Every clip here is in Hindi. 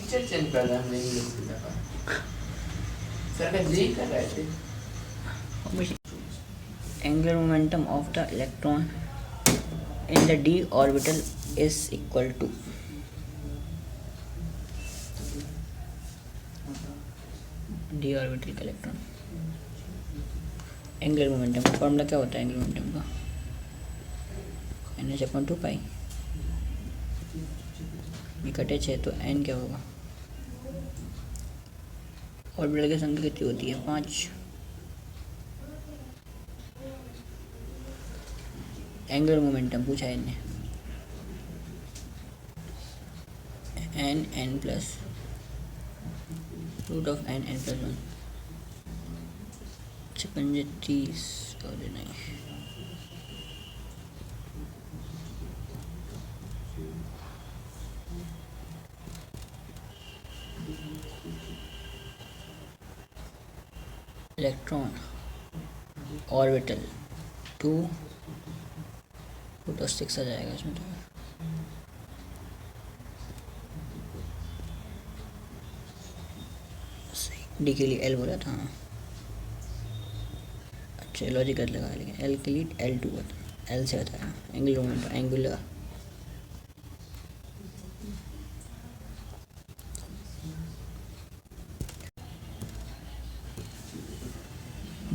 टीचर चेंज कर रहा है, हमने इंग्लिश की दफा सर का जी कर रहे थे। Angular momentum of the electron in the d orbital is equal to d orbital का इलेक्ट्रॉन एंगुलर मोमेंटम का फॉर्मूला क्या होता है एंगुलर मोमेंटम का n/2 ये कटे 6 तो n क्या होगा ऑर्बिटल की संख्या कितनी होती है 5 एंगुलर मोमेंटम पूछा है इन्हें n plus root of n plus 1 56 30 और नहीं इलेक्ट्रॉन ऑर्बिटल 2 रूट ऑफ 6 आ जाएगा इसमें तो डी के लिए एल बोला था। अच्छा लॉजिक गलत लगा लेकिन एल के लिए L2 होता एल से होता है angular momentum angular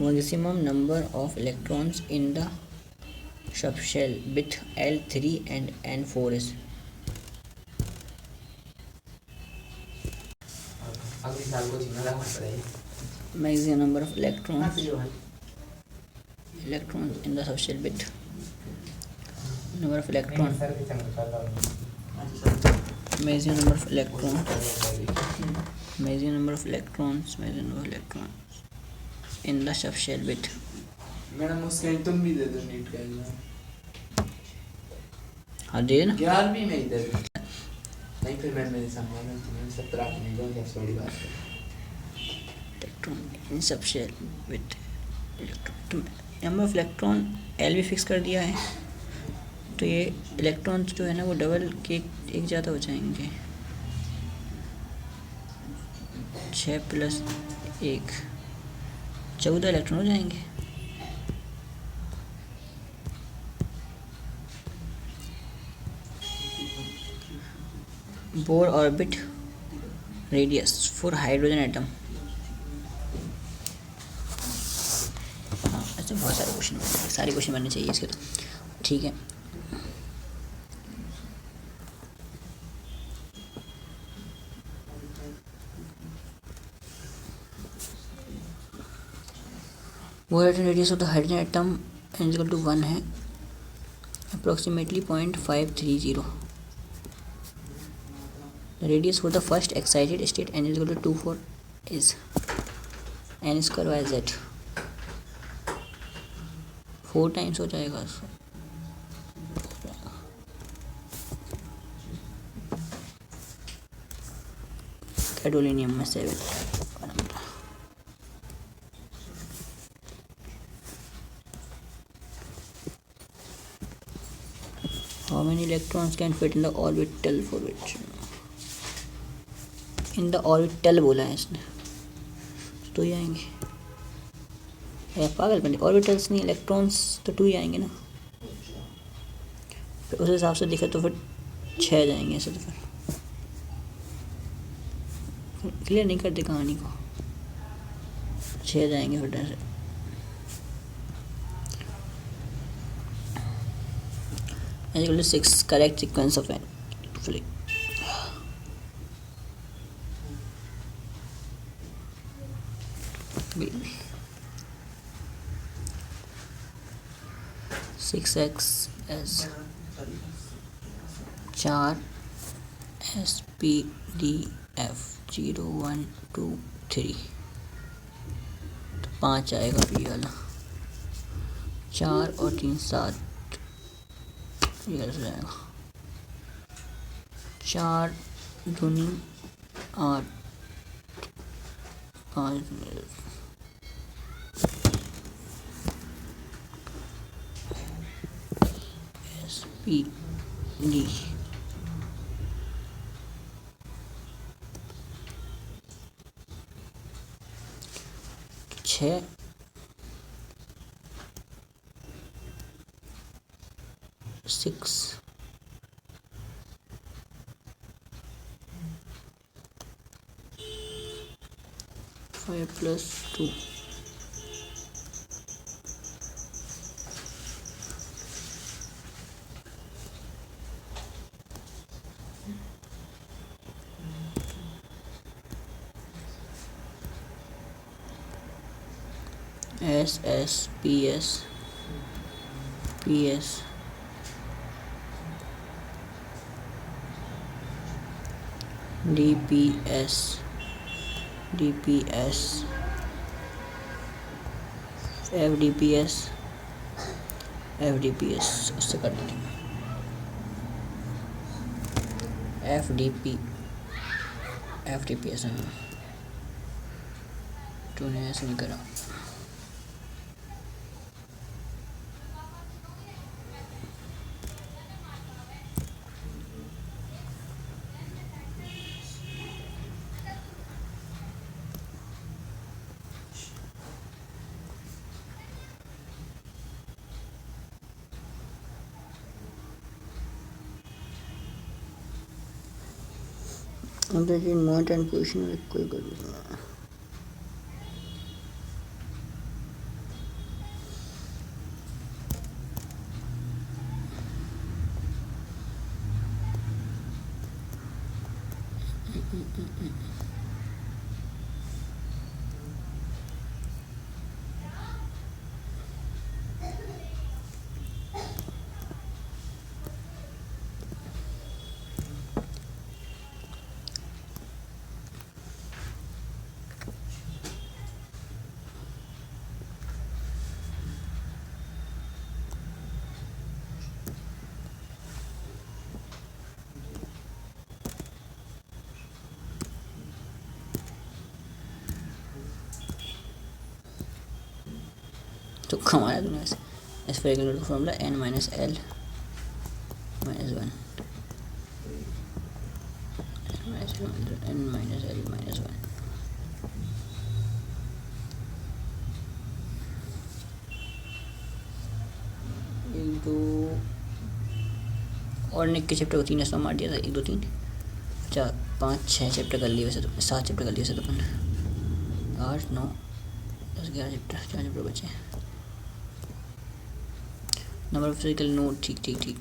maximum number of electrons in the subshell with L3 and N4 is अगले साल को जीना लगा पड़ेगा। maximum number of electrons in the subshell with number of electron maximum number of electrons in the subshell with madam उसके तुम भी दे दो नीट का एग्जाम। हाँ दे ना 11वीं में ही दे दो नहीं फिर मैं मेरे सामने तुम्हें 17 की नहीं दूंगा क्या बड़ी बात है। Electron in subshell with electron number of electron L भी फिक्स कर दिया है तो ये इलेक्ट्रॉन जो है ना वो डबल के एक ज़्यादा हो जाएंगे 6 + 1 14 इलेक्ट्रॉन हो जाएंगे। Bohr orbit radius for hydrogen atom ऐसे बहुत सारे क्वेश्चन सारे क्वेश्चन बनने चाहिए इसके तो ठीक है। Bohr radius of the hydrogen atom is equal to 1 है approximately 0.530। The radius for the first excited state n is equal to 2 for is n square by z 4 times हो जाएगा गैडोलिनियम में 7 how many electrons can fit in the orbital for which in the orbital बोला है इसने तो ही आएंगे पागल बने ऑर्बिटल्स नहीं इलेक्ट्रॉन्स तो 2 ही आएंगे ना फिर उस हिसाब से देखा तो फिर 6 जाएंगे ऐसे तो फिर क्लियर नहीं करते कहानी को 6 जाएंगे फिर ऐसे equal to 6 correct sequence of n 6x as 4 SPDF 0 1 2 3 तो 5 आएगा ये वाला 4 और 3 7 ये कैसे आएगा 4 दूनी 8 5 PD 6 6 5 plus 2 S P S D P S F D P S इससे कर देंगे F D P S तूने ऐसे नहीं करा। मोमेंट एंड पोजीशन में कोई गलती नहीं है। तो हमारा दुनिया s for equal to formula n minus l minus 1 n minus l minus 1 1 2 और निक के चैप्टर को 3 ऐसा मार दिया था 1 2 3 4 5 6 चैप्टर कर लिए वैसे तो 7 चैप्टर कर लिए वैसे तो 8 9 10 11 चैप्टर 4 चैप्टर बचे। नंबर ऑफ फिजिकल नोट ठीक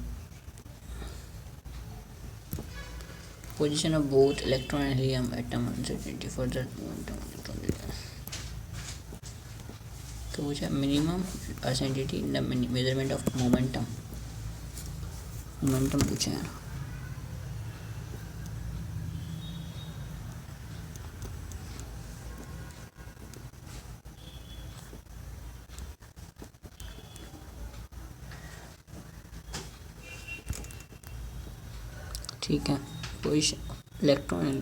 position of both electron and helium atom uncertainty for the तो वो है minimum uncertainty in the measurement of momentum पूछे यार। ठीक है पोजीशन इलेक्ट्रॉन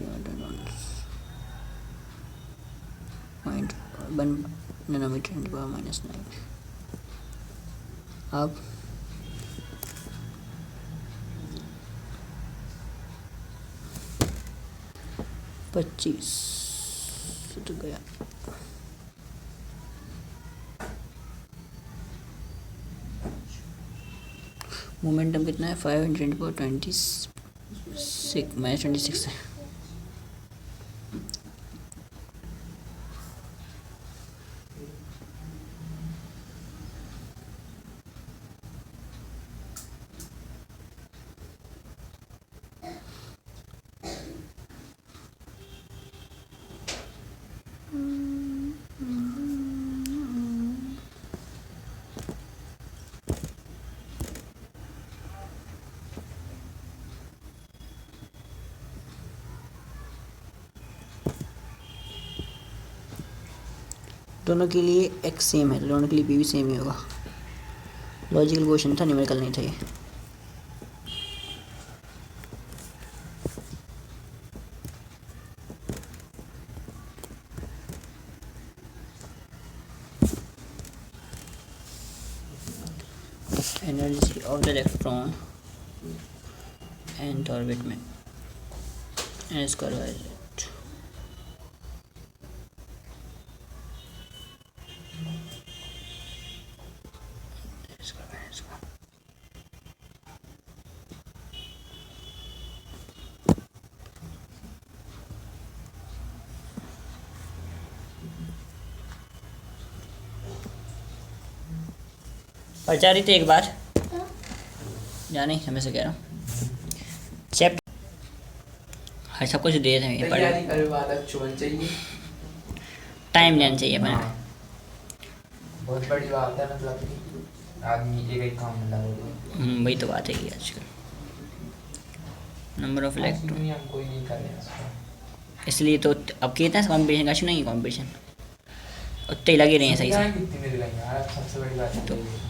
पॉइंट 1 नैनोमीटर × 10⁻⁹ अब पच्चीस तो गया मोमेंटम कितना है 5×10⁻26 -26 है। दोनों के लिए x सेम है तो दोनों के लिए p भी सेम ही होगा। लॉजिकल क्वेश्चन था, न्यूमेरिकल नहीं था ये। Energy of the electron nth orbit में n² पढ़ा रही थी एक बार, जाने समय से कह रहा हूँ चैप्टर हर सब कुछ दे रहे हैं, तैयारी करे वाला चोन चाहिए, टाइम लेना चाहिए अपना। हाँ। बहुत बड़ी बात है, मतलब कि आदमी एक एक काम में लगा हुआ वही तो बात है कि आजकल नंबर ऑफ है। इलेक्ट्रॉन, दुनिया में कोई नहीं करे इसको। इसलिए तो अब कितना कंपटीशन का नहीं है, कंपटीशन उतने ही लगे रहे हैं सही से। सुविधाएं कितनी मिल गई यार, अब सबसे बड़ी बात तो है ये।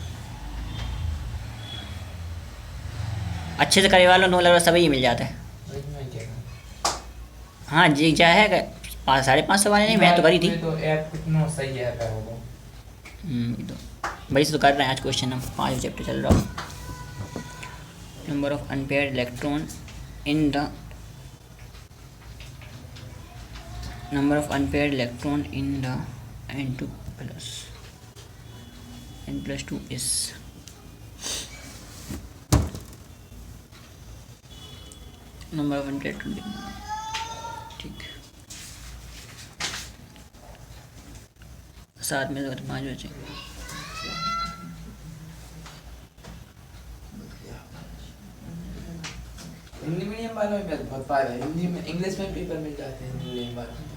अच्छे से करे वालों को लग रहा सभी मिल जाता है। वही मैं कह रहा हूँ। हाँ जी क्या है 500-550 वाले नहीं, मैं तो करी थी। तो ऐप कितना सही ऐप है वो। तो वही से तो कर रहे हैं आज क्वेश्चन, हम 5 चैप्टर चल रहा हूँ। Number of unpaired electron in the number of unpaired electron in the n2 plus n+2 is number of unpaired ठीक, 7 में से 5 बचे। हिंदी मीडियम वालों में बहुत फायदा है, हिंदी में इंग्लिश में पेपर मिल जाते हैं हिंदी मीडियम वालों में।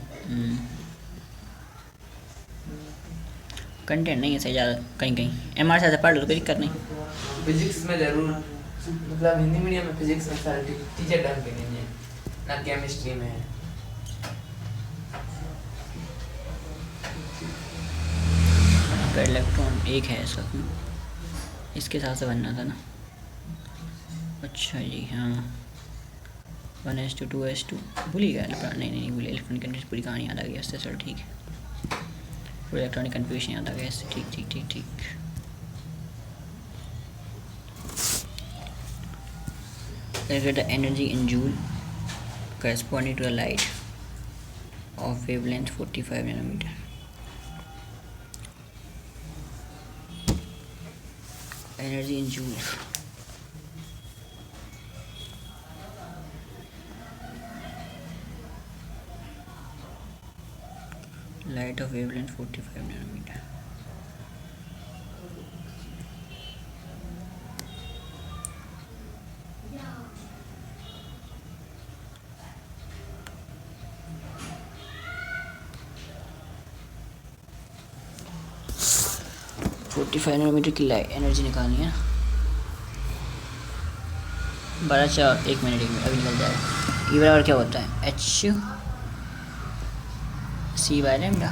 कंटेंट नहीं है सही ज़्यादा, कहीं कहीं एम आर से पढ़ लो तो कोई दिक्कत नहीं। फिजिक्स में जरूर, मतलब हिंदी मीडियम में फिजिक्स में सारे टीचर ढंग के नहीं है, ना केमिस्ट्री में है। पर इलेक्ट्रॉन एक है ऐसा, इसके साथ से बनना था ना। अच्छा जी हाँ, 1s2 2s2 भूल ही गया, नहीं भूले, इलेक्ट्रॉनिक कंडीशन पूरी कहानी याद आ गई इससे। चलो ठीक है, पूरा इलेक्ट्रॉनिक कन्फ्यूजन याद आ गया इससे। ठीक ठीक ठीक ठीक। Calculate the energy in joule corresponding to the light of wavelength 45 nanometer. Energy in joule. Light of wavelength 45 nanometer. Forty 45 nanometer की लाइट एनर्जी निकालनी है। 1 मिनट अभी निकल जाएगा। ई बराबर क्या होता है, एच सी बाय लैम्डा।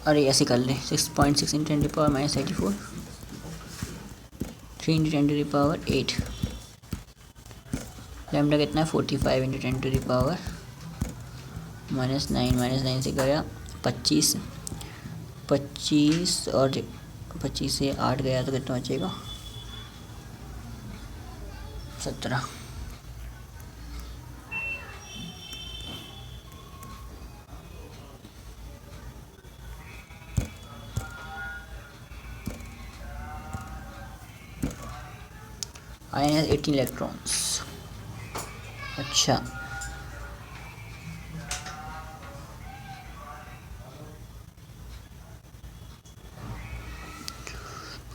अरे ऐसे कर ले, 6.6 × 10⁻⁻84, 3 × 10⁸8। लैम्डा कितना है 45 × 10⁻⁻9 -9 से गया 25, 25 और 25 से 8 गया तो कितना बचेगा 17। Ion has 18 electrons. अच्छा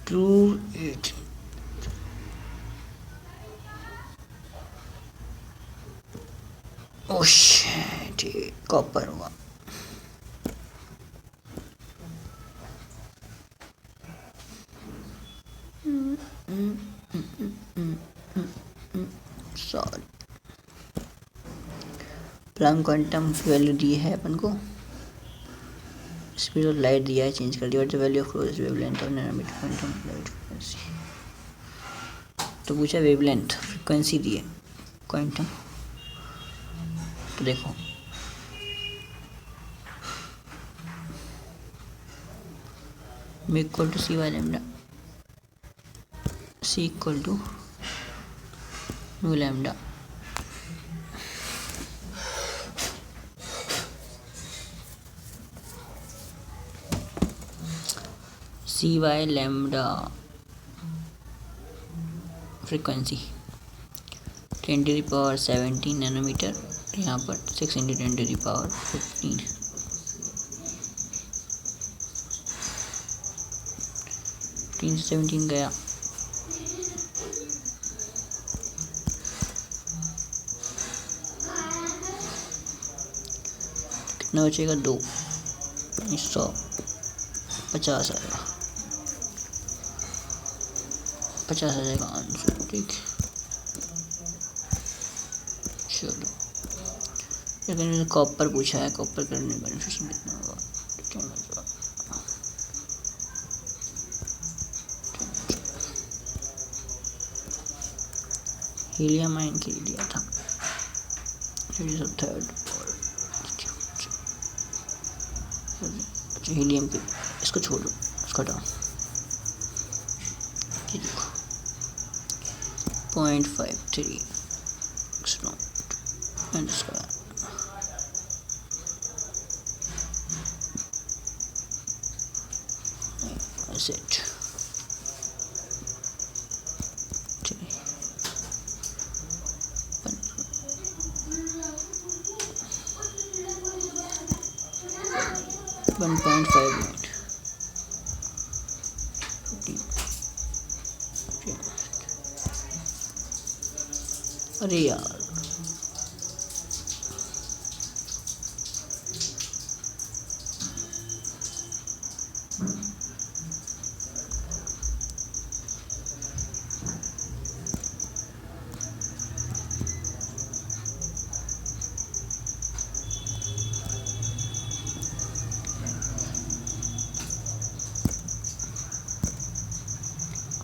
ट्रू 8। ओह शिट, कॉपर हुआ। सॉरी, प्लैंक क्वांटम वैल्यू दी है अपन को, स्पीड ऑफ लाइट दिया है, चेंज कर दिया। What the value of closest wavelength of nanometer quantum light frequency. तो पूछा वेवलेंथ, फ्रीक्वेंसी दी है क्वांटम। तो देखो m equal to c by lambda, c equal to mu lambda. C y lambda frequency 10⁻17 nanometer, यहाँ पर 6 × 10⁻15। 15 से 17 गया, कितना बचेगा? 2, 150 आएगा, 50 आ जाएगा आंसर। ठीक, चलो लेकिन कॉपर पूछा है, कॉपर करने बेनिफिशियल कितना होगा? हीलियम आयन के लिए दिया था, थर्ड। अच्छा हीलियम के, इसको छोड़ो, इसको हटाओ। 0.53 एंड इसका सेट। चलिए 1.5 मिनट। अरे यार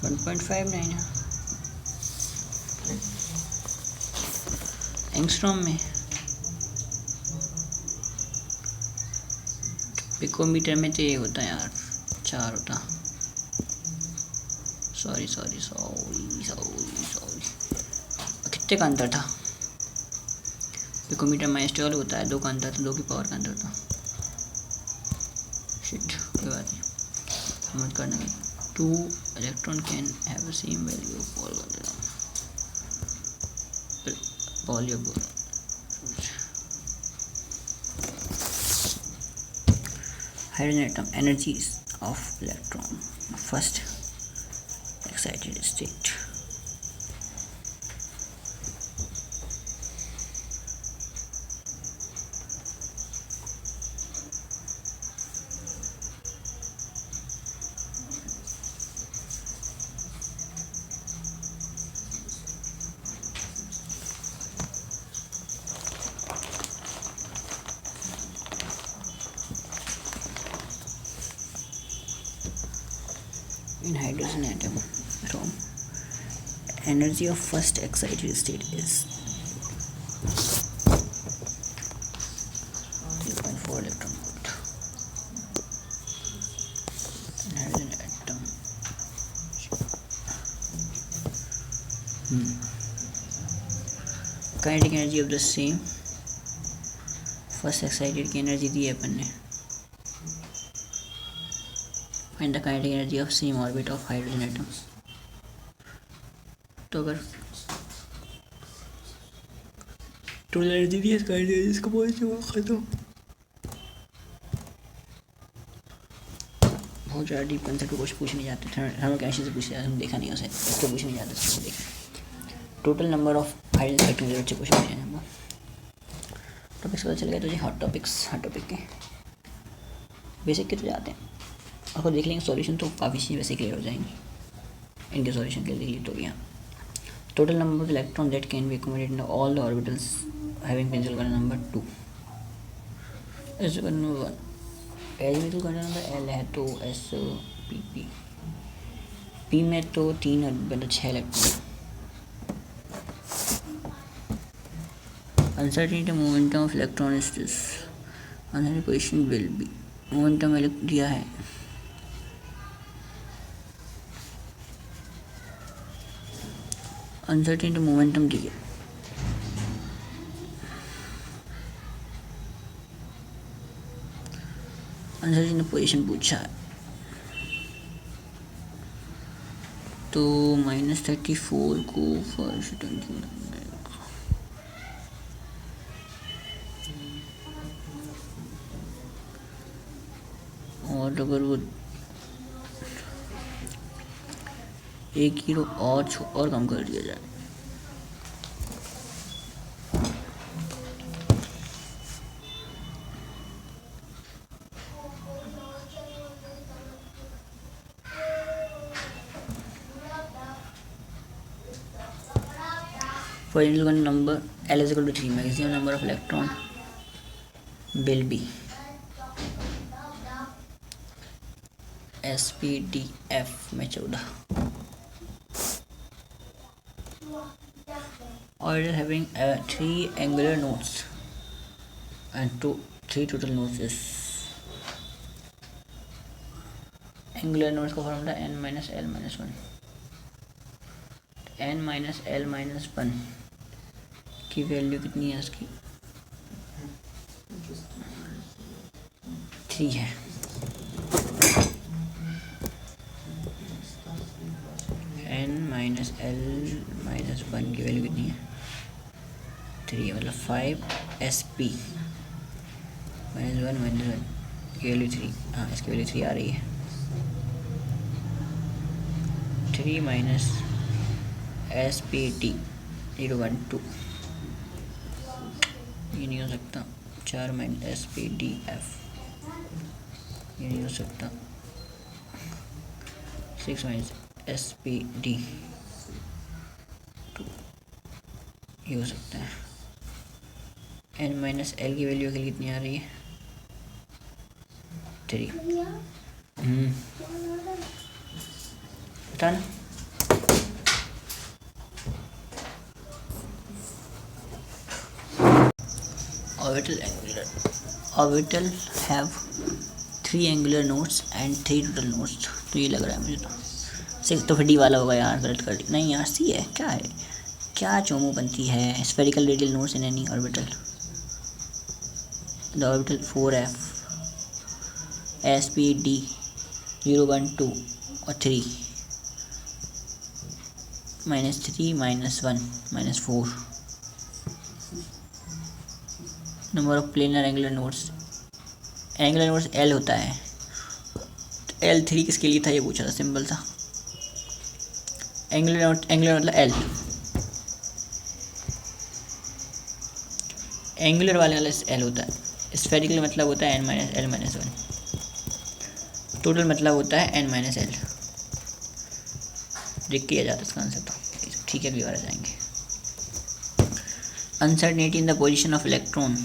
वन 1.59 है एंगस्ट्रॉम में। पिकोमीटर में तो ये होता है यार, 4 होता। सॉरी कितने का अंतर था? पिकोमीटर -12 होता है, 2 का अंतर था, 2 की पावर का अंतर था। शिट, कोई बात नहीं, मत करना। 2 electron can have the same value of Pauli boron. Hydrogen atom energies of electron, first excited state. In hydrogen atom, energy of first excited state is 3.4 electron volt. In hydrogen atom, kinetic energy of the same first excited की energy दी है अपन ने. Find the kinetic energy of same orbit of hydrogen atoms. तो अगर टोटल एनर्जी दी है किनेटिक एनर्जी इसको खत्म. बहुत ज़्यादा डीप कंसेप्ट कुछ पूछ नहीं जाते थे, हम कैसे से पूछ जाते, हम देखा नहीं उसे, इसको पूछ नहीं जाते उसको देखा. Total number of hydrogen atoms से कुछ पूछ नहीं जाता. टॉपिक्स पता चल गया तुझे. हॉट टॉपिक के बेसिक के तो जाते हैं, आपको देख लेंगे सॉल्यूशन तो काफ़ी चीज़ें वैसे क्लियर हो जाएंगी इनके सॉल्यूशन के लिए. तो यहाँ total number of electron that can be accommodated in all the orbitals having पिंजल का नंबर 2 इज 1. एल में तो का नंबर एल है तो एस पी में तो 3 मतलब 6 electron. Uncertainty momentum of electron is this. Uncertain position will be momentum दिया है. अनसर्टेनिटी मोमेंटम दिया. अनसर्टेनिटी पोजीशन पूछा है. तो -34 को 5 से 20 और अगर वो एक हीरो और कम कर दिया जाए for individual number L is equal to 3, maximum number of electron will be SPDF में 14 order having 3 angular nodes and 3 total nodes is angular nodes का formula n minus l minus 1 n minus l minus 1 की वैल्यू कितनी है उसकी 3 है n minus l minus 1 की वैल्यू कितनी है 3 मतलब 5 sp minus 1 minus 1 की वैल्यू 3 हाँ इसकी वैल्यू 3 आ रही है 3 minus spt 0 1 2 ये नहीं हो सकता 4 माइनस SPDF ये नहीं हो सकता 6 माइनस SPD 2 ये हो सकता है n माइनस l की वैल्यू के लिए कितनी आ रही है 3 बता ना orbital have 3 angular nodes and 3 total nodes तो ये लग रहा है मुझे तो 6 तो फिर डी वाला होगा यार गलत कर दी नहीं यार सी है क्या चोमू बनती है spherical radial nodes in any orbital the orbital 4f SPD 0 1 2 और 3 -3 -1 -4 number of planar angular nodes L होता है तो L3 किसके लिए था ये पूछा था सिंपल था एंगुलर मतलब L एंगुलर वाले L होता है स्फेरिकल मतलब होता है n minus l minus 1 total मतलब होता है n माइनस l देख के आ जाता इसका आंसर तो ठीक है अगली बार आ जाएंगे uncertainty in the position of electron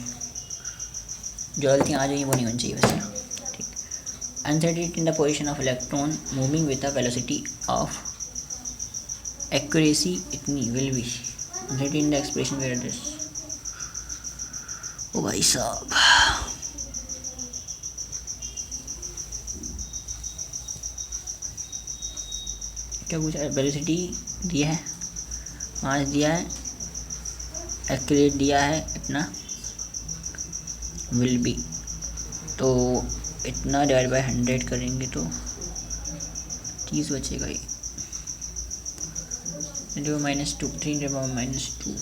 जो गलतियाँ आ जाएंगी वो नहीं होनी चाहिए वैसे ना ठीक uncertainty in the position of electron moving with the velocity of accuracy इतनी will be uncertainty in the expression where this ओ भाई साहब क्या पूछा है वेलोसिटी दिया है मास दिया है एक्यूरेट दिया है इतना विल बी तो इतना डिवाइड बाय 100 करेंगे तो 30 बचेगा ये जो -2 3 -2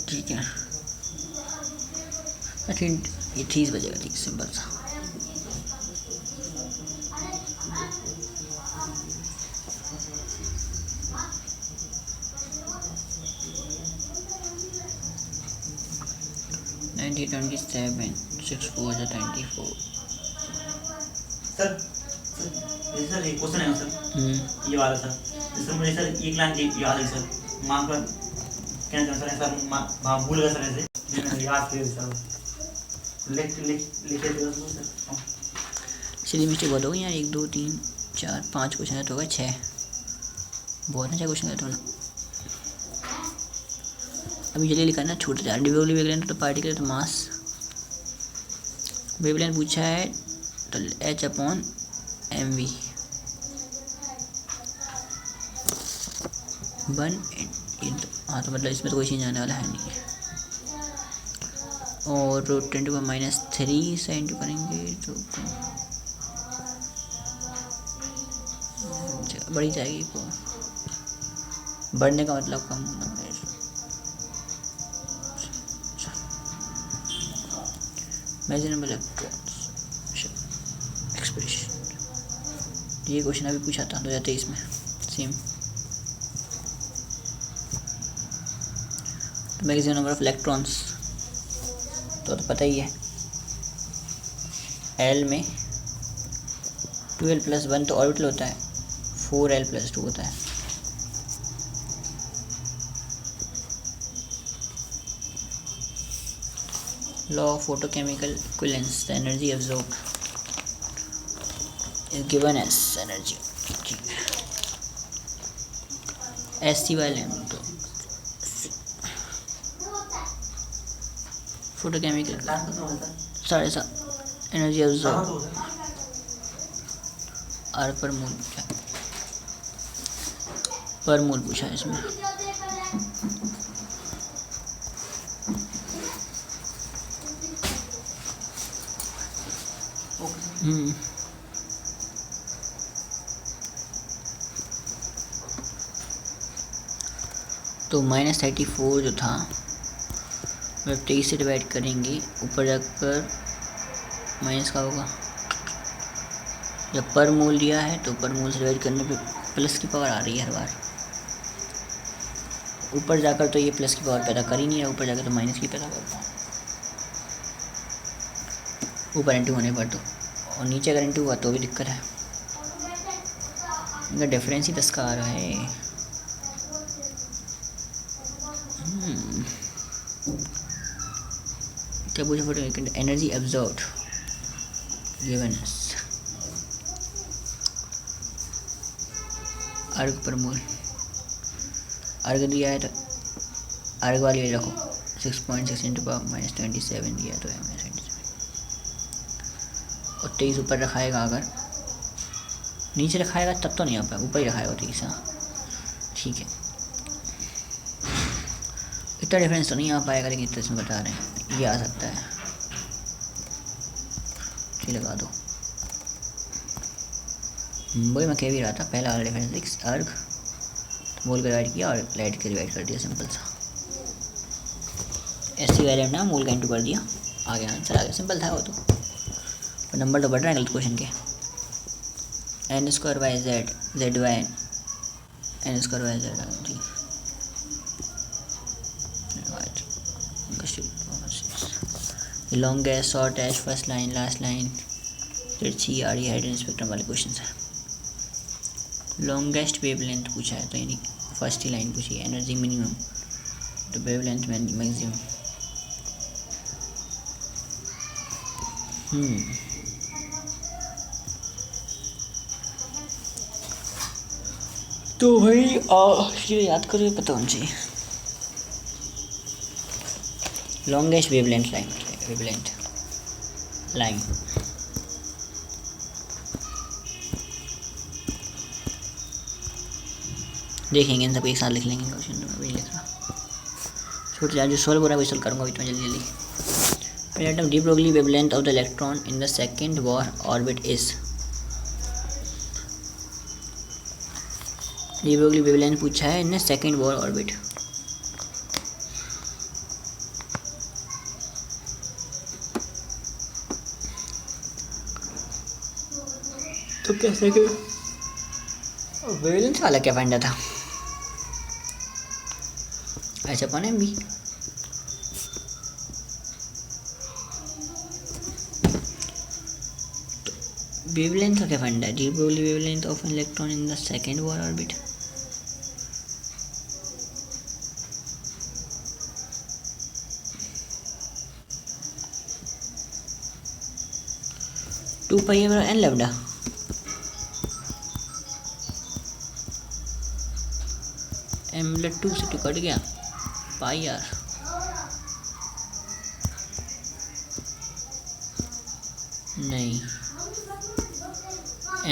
ठीक है आई थिंक ये 30 बचेगा ठीक सिंपल सा सर सर एक क्वेश्चन है सर ये वाला सर मुझे सर एक लाइन याद है सर माँ पर क्या सर सर माँ भूल गया सर ऐसे मैंने याद किया सर लिखे थे सर चलिए मिस्टेक बहुत हो गई यार 1 2 3 4 5 क्वेश्चन है तो होगा 6 बहुत अच्छा क्वेश्चन है तो ना अभी जल्दी लिखा ना छोटे चार डिवेबल वेवलेंथ तो पार्टिकल तो मास वेवलेंथ पूछा है तो h/mv 1 हाँ तो मतलब इसमें तो कोई चेंज आने वाला है नहीं और 10⁻³ से इंटू करेंगे तो बढ़ी जाएगी वो, बढ़ने का मतलब कम होना है। मेजरेबल इलेक्ट्रॉन्स एक्सप्रेशन, ये क्वेश्चन अभी पूछा था 2023 में same. Maximum number of electrons तो पता ही है, एल में 2l+1 तो ऑर्बिटल होता है, 4l+2 होता है। Law of photochemical equivalence, the energy absorbed is given as energy SC/λ। Photochemical plan कितना होता है? 7.5 एनर्जी अब्जॉर्ब तो होता है आर पर मोल पूछा है इसमें। तो -34 जो था वह 23 से डिवाइड करेंगे, ऊपर जाकर माइनस का होगा। जब पर मोल दिया है तो पर मोल से डिवाइड करने पे प्लस की पावर आ रही है हर बार, ऊपर जाकर तो ये प्लस की पावर पैदा कर ही नहीं है, ऊपर जाकर तो माइनस की पैदा करता है ऊपर इंटू होने पर तो, और नीचे अगर इंटू हुआ तो भी दिक्कत है, इनका डिफरेंस ही 10 का आ रहा है। क्या पूछा फोटो एनर्जी एब्जॉर्ब्ड गिवन अर्ग पर मोल, अर्ग दिया है तो अर्ग वाली रखो 6.6 × 10⁻27 दिया तो है 27, और 23 ऊपर रखाएगा, अगर नीचे रखाएगा तब तो नहीं आ पाएगा, ऊपर ही रखाएगा 23। हाँ ठीक है, इतना डिफरेंस तो नहीं आ पाएगा, लेकिन इतना इसमें बता रहे हैं ये आ सकता है। चलिए लगा दो, वही मैं कह भी रहा था, पहला वाला डिफरेंस अर्ग तो मोल का डिवाइड किया और लाइट के डिवाइड कर दिया, सिंपल सा। SC वैल्यू ना मोल का इंटू कर दिया, आ गया आंसर, आ गया, सिंपल था वो तो। पर नंबर तो बढ़ रहा है गलत क्वेश्चन के। n² / z n² / z long dash, short dash, first line, last line, ZC RE hydrogen spectrum वाले क्वेश्चन है। लॉन्गेस्ट वेवलेंथ पूछा है तो यानी फर्स्ट ही लाइन पूछी है, एनर्जी मिनिमम तो वेवलेंथ मैक्सिमम। तो भाई ये याद करो, ये पता होना चाहिए। लॉन्गेस्ट वेवलेंथ लाइन देखेंगे, इन सब एक साथ लिख लेंगे क्वेश्चन में, वही लिख रहा छोटे जो सॉल्व हो रहा है वही सॉल्व करूँगा अभी तो जल्दी जल्दी। D Broglie wavelength of the electron in the second Bohr orbit is, D Broglie wavelength पूछा है इन सेकंड बोर ऑर्बिट। तो कैसे कि वेवलेंथ वाला क्या फंडा था, H/mv। वेवलेंथ का क्या फंडा है, de Broglie wavelength of an electron in the second Bohr orbit. Two pi n lambda, m/2 से 2 कट गया, पाई r नहीं,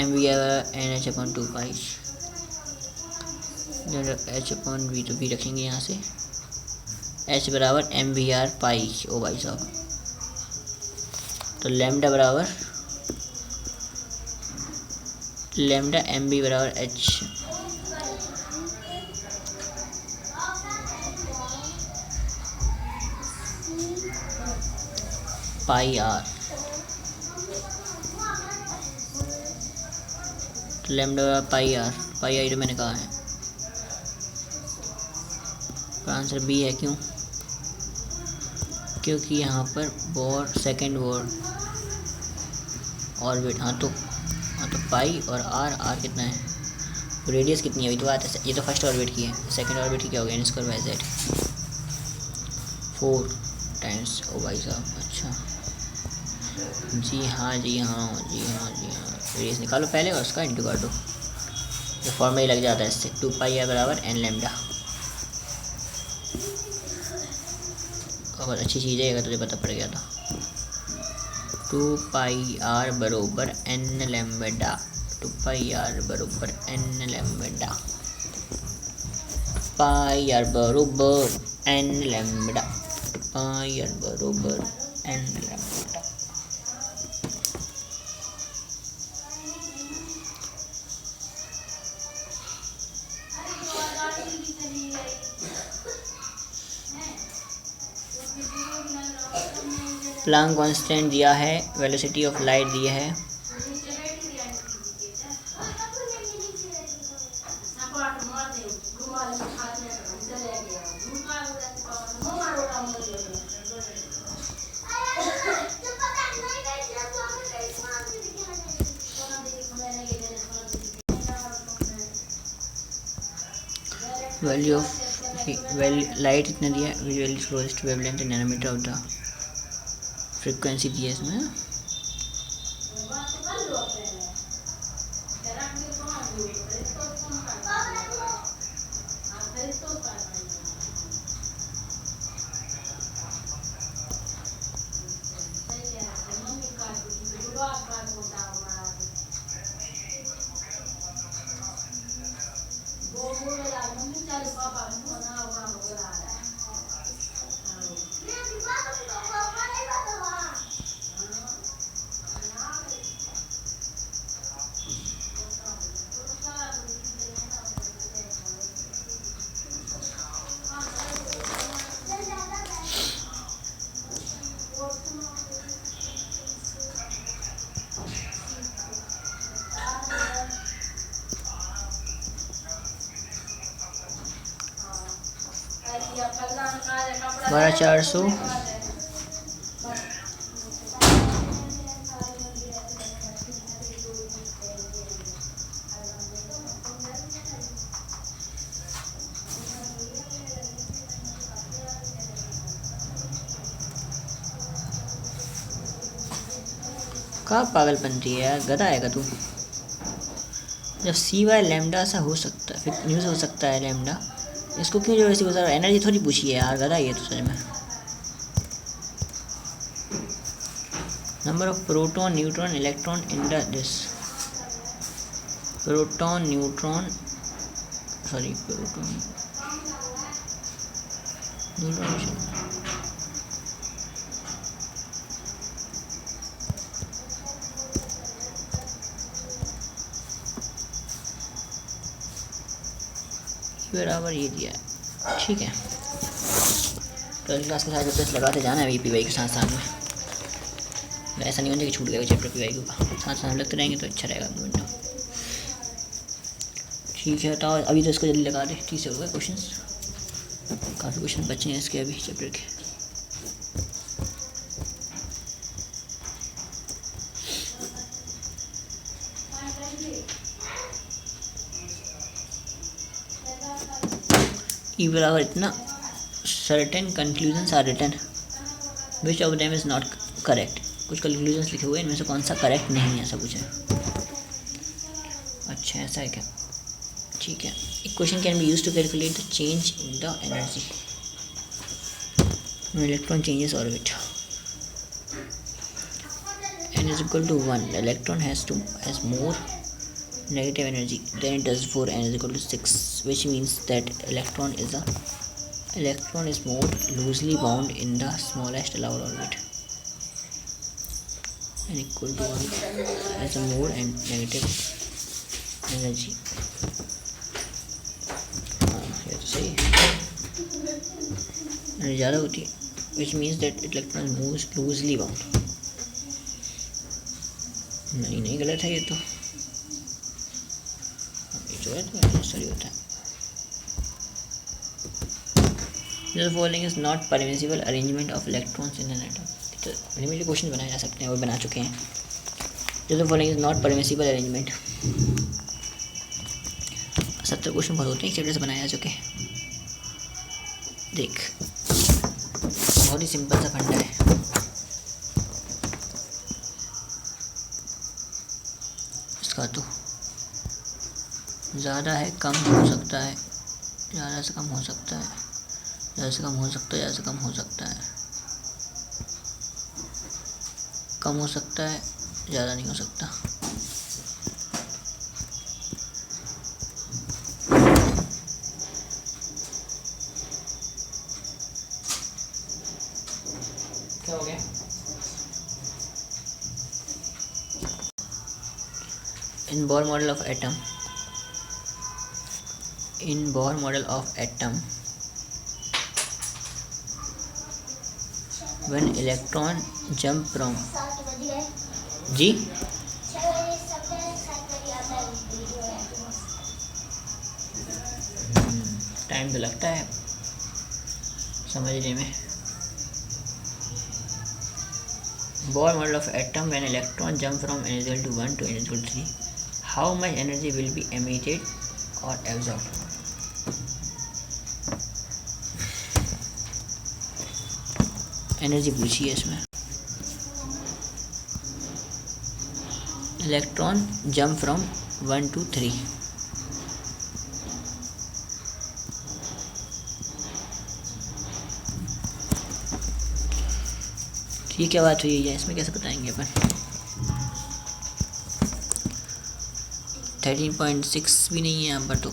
mv n/2 पाई, h/v तो v रखेंगे यहाँ से, h बराबर mvr पाई। ओ भाई साहब, तो लैम्डा बराबर लेमडा एम बी बराबर एच पाई आर। तो लेमडा बराबर पाई आर जो मैंने कहा है, तो आंसर बी है। क्यों? क्योंकि यहाँ पर बोर सेकेंड बोर ऑर्बिट। हाँ तो पाई और आर कितना है, रेडियस कितनी है अभी तो बात है। ये तो फर्स्ट ऑर्बिट की है, सेकंड ऑर्बिट की क्या हो गया, n² बाई z 4 टाइम्स। ओ भाई साहब, अच्छा जी हाँ रेडियस निकालो पहले और उसका इंटू कर दो, तो फॉर्मूला ही लग जाता है इससे। 2 पाई आर बराबर n लैम्डा। बहुत अच्छी चीज़ है, अगर तुझे पता पड़ गया था। 2 पाई आर बरोबर n लैम्डा। 2 पाई आर बरोबर n लैम्डा। पाई आर बरोबर n लैम्डा। पाई आर बरोबर n लैम्डा। प्लांक कांस्टेंट दिया है, वेलोसिटी ऑफ लाइट दिया है, वैल्यू ऑफ लाइट इतना दिया है, visually closest wavelength nanometre of the frequency दी है इसमें। बारह 400 का पागलपंती है यार, गधा आएगा तू। जब सी वाई लैम्डा सा हो सकता है, फिर न्यूज़ हो सकता है लैम्डा, इसको क्यों जो ऐसी बता रहा, एनर्जी थोड़ी पूछी है यार, गधा ये तो सच में। Number of proton neutron electron in the this proton neutron बराबर ये दिया है, ठीक है। 12th क्लास के साथ जब लगाते जाना है पी वाई के साथ साथ में, ऐसा नहीं होता कि छूट गया चैप्टर पी वाई का, साथ साथ लगते रहेंगे तो अच्छा रहेगा मूवमेंट। ठीक है, तो अभी तो इसको जल्दी लगा दे। ठीक से हो गए क्वेश्चंस, काफ़ी क्वेश्चन बचे हैं इसके अभी चैप्टर के। ई बराबर इतना, certain conclusions are written which of them is not correct. कुछ कंक्लूजन्स लिखे हुए हैं, इनमें से कौन सा करेक्ट नहीं है, ऐसा कुछ है। अच्छा ऐसा है क्या, ठीक है। Equation can be use to calculate the change in the energy when electron changes orbit. N is equal to 1. The electron has more negative energy than it does for n is equal to 6, which means that electron is more loosely bound in the smallest allowed orbit. N equal to 1 has a more and negative energy, हाँ ये तो सही है, एनर्जी ज़्यादा होती है, which means that electron moves loosely bound. नहीं गलत है ये तो जो है तो सही होता है। The following is not permissible arrangement of electrons in an atom। तो लिमिटेड क्वेश्चन बनाए जा सकते हैं और बना चुके हैं। The following is not permissible arrangement। 70 question बहुत होते हैं, एक चैप्टर से बनाए जा चुके हैं। देख बहुत ही सिंपल सा फंडा है। इसका तो ज़्यादा है, कम हो सकता है, ज़्यादा से कम हो सकता है, ज़्यादा से कम हो सकता है, ज़्यादा से कम हो सकता है, कम हो सकता है, ज़्यादा नहीं हो सकता। क्या हो गया? In Bohr model of atom, in Bohr model of atom, when electron jump from जी टाइम तो लगता है समझने में। Bohr model of atom, when electron jump from n equal to 1 to n equal to 3, how much energy will be emitted or absorbed? Energy पूछी है इसमें। इलेक्ट्रॉन जंप फ्रॉम 1 to 3, ठीक है बात हुई है, इसमें कैसे बताएंगे अपन। 13.6 भी नहीं है यहाँ पर तो।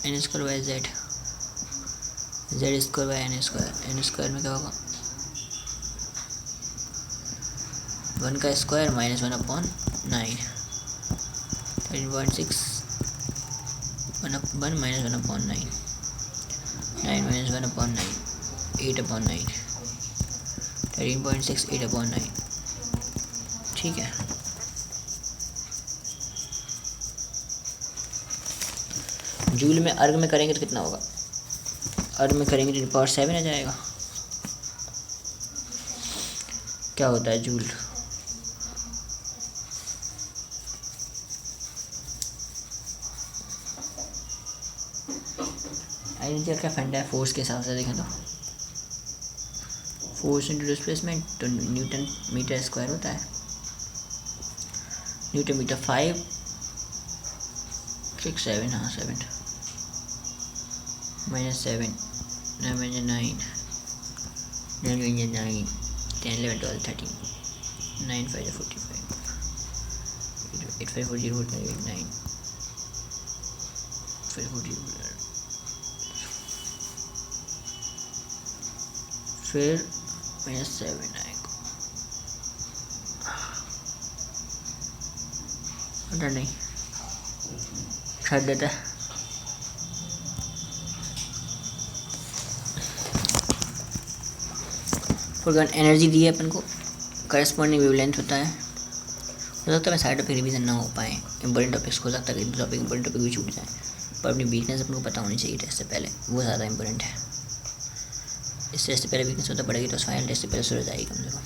N square by Z, Z square by N square, N square में क्या होगा 1 का square minus 1 upon 9, 13.6 1 minus 1 upon 9, 9 minus 1 upon 9, 8 upon 9, 13.6 8 upon 9, ठीक है। जूल में अर्ग में करेंगे तो कितना होगा, अर्ग में करेंगे तो पावर 7 आ जाएगा। क्या होता है जूल, एनर्जी का फंडा है फोर्स के हिसाब से देखें तो, फोर्स इंटू डिस्प्लेसमेंट तो न्यूटन मीटर स्क्वायर होता है, न्यूटन मीटर 5 6 7 हाँ 7 माइनस 7 9 माइनस 9 9 माइनस 9 10 11 12 13 9 5 45 8 5 4 0 9 5 4 0 फिर माइनस 7 आएगा, पता नहीं छट देता है। फॉरगॉन एनर्जी दी है अपन को, करस्पॉन्डिंग वेवलेंथ होता है। हो सकता है मैं सारे टॉपिक रिवीजन ना हो पाए, इंपॉर्टेंट टॉपिक्स हो सकता है कि टॉपिक इंपॉर्टेंट टॉपिक भी छूट जाए, पर अपनी वीकनेस अपन को पता होनी चाहिए टेस्ट से पहले, वो ज़्यादा इंपॉर्टेंट है। इस टेस्ट से पहले वीकनेस होता पड़ेगी तो फाइनल टेस्ट से पहले सूरज आएगी कम से कम,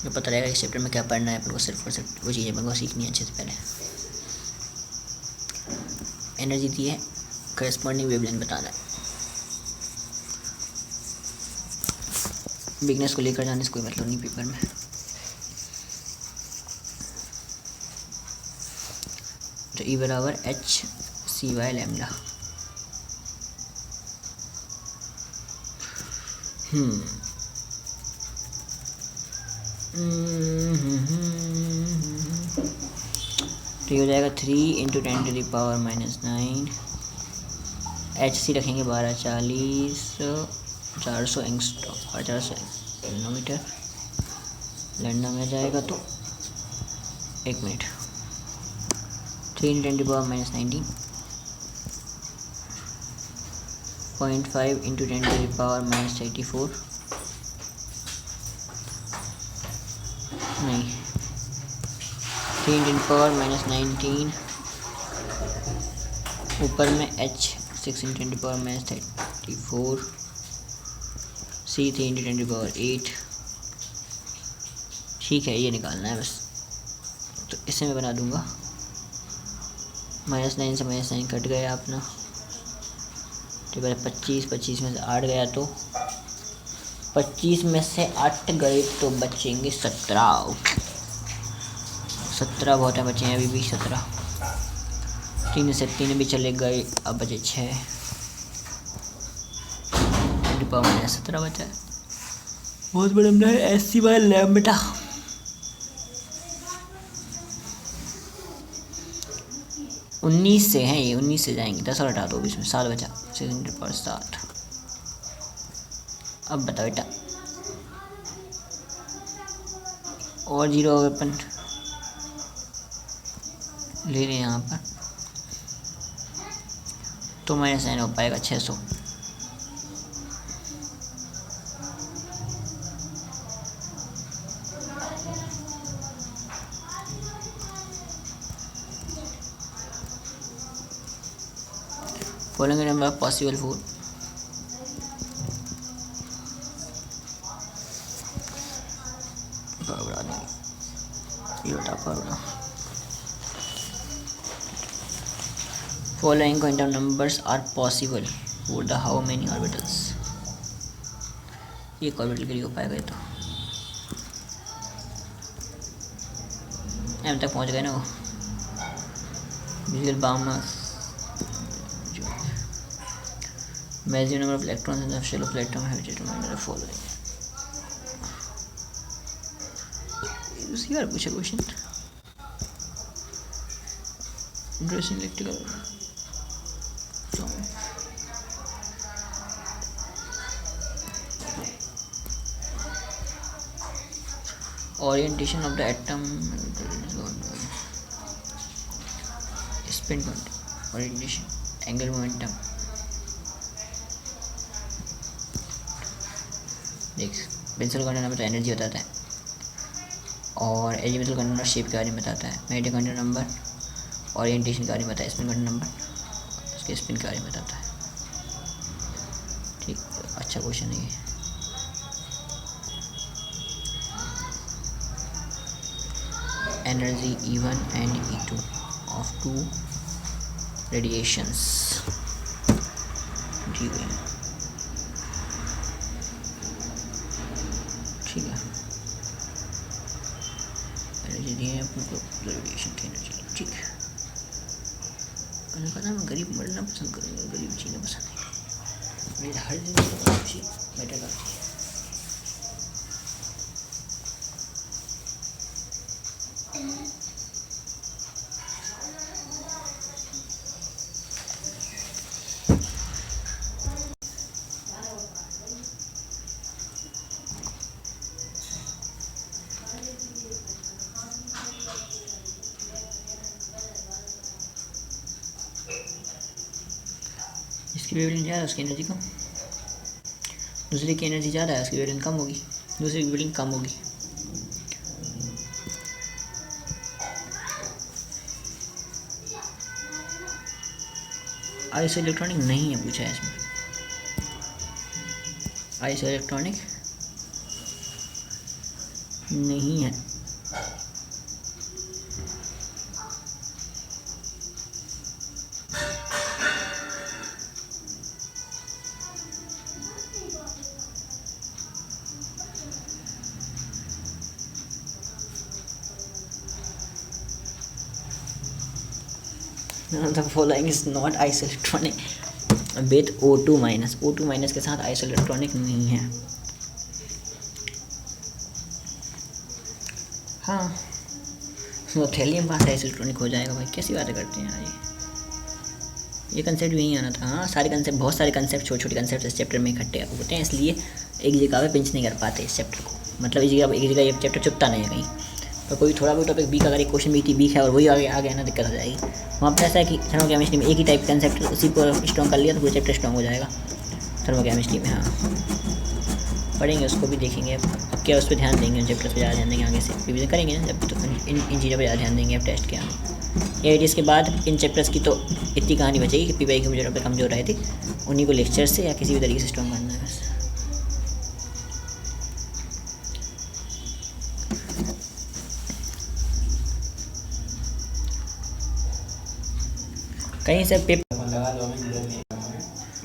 तो पता रहेगा इस चैप्टर में क्या पढ़ना है अपन को, सिर्फ और सिर्फ वो चीज़ें अपन को सीखनी है अच्छे से पहले। एनर्जी दी है, करस्पॉन्डिंग वेवलेंथ बताना है। वीकनेस को लेकर जाने से कोई मतलब नहीं पेपर में। तो ई बराबर HCy लैम्डा। तो ये हो जाएगा 3 × 10⁻⁻⁹ HC रखेंगे 1240 400 एंगस्ट्रॉम 400 किलोमीटर लैंडर में जाएगा तो 1 मिनट। 3 × 10⁻19 0.5 × 10⁻34 नहीं 3 × 10⁻19 ऊपर में h 6 × 10⁻34 c 3 × 10⁸ ठीक है, ये निकालना है बस। तो इसे मैं बना दूंगा -9 से -9 कट गया अपना, ठीक है। 25 में से 8 गया तो 25 में से 8 गए तो बचेंगे 17 बहुत है, बचे हैं अभी भी 17। 3 से 3 भी चले गए, अब बचे 6 17 बचा है। बहुत बड़ा नंबर है ऐसी बार लैम्बडा। उन्नीस से हैं ये, 19 से जाएंगे, 10 और हटा दो, बीच में 7 बचा, 6×7। अब बता बेटा, और 0 वेपन ले रहे हैं यहाँ पर तो -9 हो पाएगा 600। Following number possible 4 following quantum numbers are possible for the how many orbitals। एक ऑर्बिटल के लिए हो पाएगा ये तो एम तक पहुंच गए ना वो। Visual bombers maximum number of electrons in the shell of electron have determined the following। उसी बार पूछा question interesting electrical orientation of the atom spin orientation angular momentum। देख पेंसिल कंटेंट नंबर तो एनर्जी बताता है और एलिमेंटल कंटेंट नंबर शेप के बारे में बताता है। मैग्नेटिक कंटेंट नंबर ओरिएंटेशन के बारे में बताता है। स्पिन कंटेंट नंबर उसके स्पिन के बारे में बताता है। ठीक, अच्छा क्वेश्चन है ये। Energy E1 and E2 of two radiations दी गई है, ठीक है। एनर्जी दी है अपने को रेडिएशन की एनर्जी, ठीक है। मैंने कहा मैं गरीब मरना पसंद करूँगा, गरीब जीना पसंद नहीं। मेरी हर जिंदगी खुशी बेटर करती है। इसकी वेवलेंथ ज़्यादा है उसकी एनर्जी कम, दूसरे की एनर्जी ज़्यादा है उसकी वेवलेंथ कम होगी, दूसरे की वेवलेंथ कम होगी। आइसो इलेक्ट्रॉनिक नहीं है पूछा है इसमें, आइसो इलेक्ट्रॉनिक नहीं है। The following is not isoelectronic with O2 minus. O2 minus के साथ आइसोइलेक्ट्रॉनिक नहीं है। हाँ तो थैलियम पास आइसोइलेक्ट्रॉनिक हो जाएगा भाई, कैसी बातें करते हैं यार ये। ये कंसेप्ट भी नहीं आना था। हाँ, सारे कंसेप्ट, बहुत सारे कंसेप्ट, छोटे छोटे कंसेप्ट इस चैप्टर में इकट्ठे होते हैं, इसलिए एक जगह पे पिंच नहीं कर पाते इस चैप्टर को। मतलब एक जगह ये चैप्टर चुपता नहीं है कहीं। तो कोई थोड़ा बहुत टॉपिक वीक, अगर एक क्वेश्चन वीक है और वही आगे आ गया ना, दिक्कत हो जाएगी। वहाँ पर ऐसा है कि थर्मोकेमिस्ट्री में एक ही टाइप कंसेप्ट उसी को स्ट्रॉन्ग कर लिया तो पूरा चैप्टर स्ट्रॉन्ग हो जाएगा थर्मोकेमिस्ट्री में। हाँ, पढ़ेंगे, उसको भी देखेंगे। अब क्या उस पर ध्यान देंगे, उन चैप्टर पर ज़्यादा ध्यान देंगे, आगे से रिविजन करेंगे ना जब भी, तो इन चीज़ों पर ज़्यादा ध्यान देंगे अब टेस्ट के आगे। ये इसके बाद इन चैप्टर्स की तो इतनी कहानी बचेगी कि पीवाई के मुझे पे कमजोर रहे थे, उन्हीं को लेक्चर से या किसी भी तरीके से स्ट्रॉन्ग करना है बस। कहीं से पेपर लगा लो, हमें इधर नहीं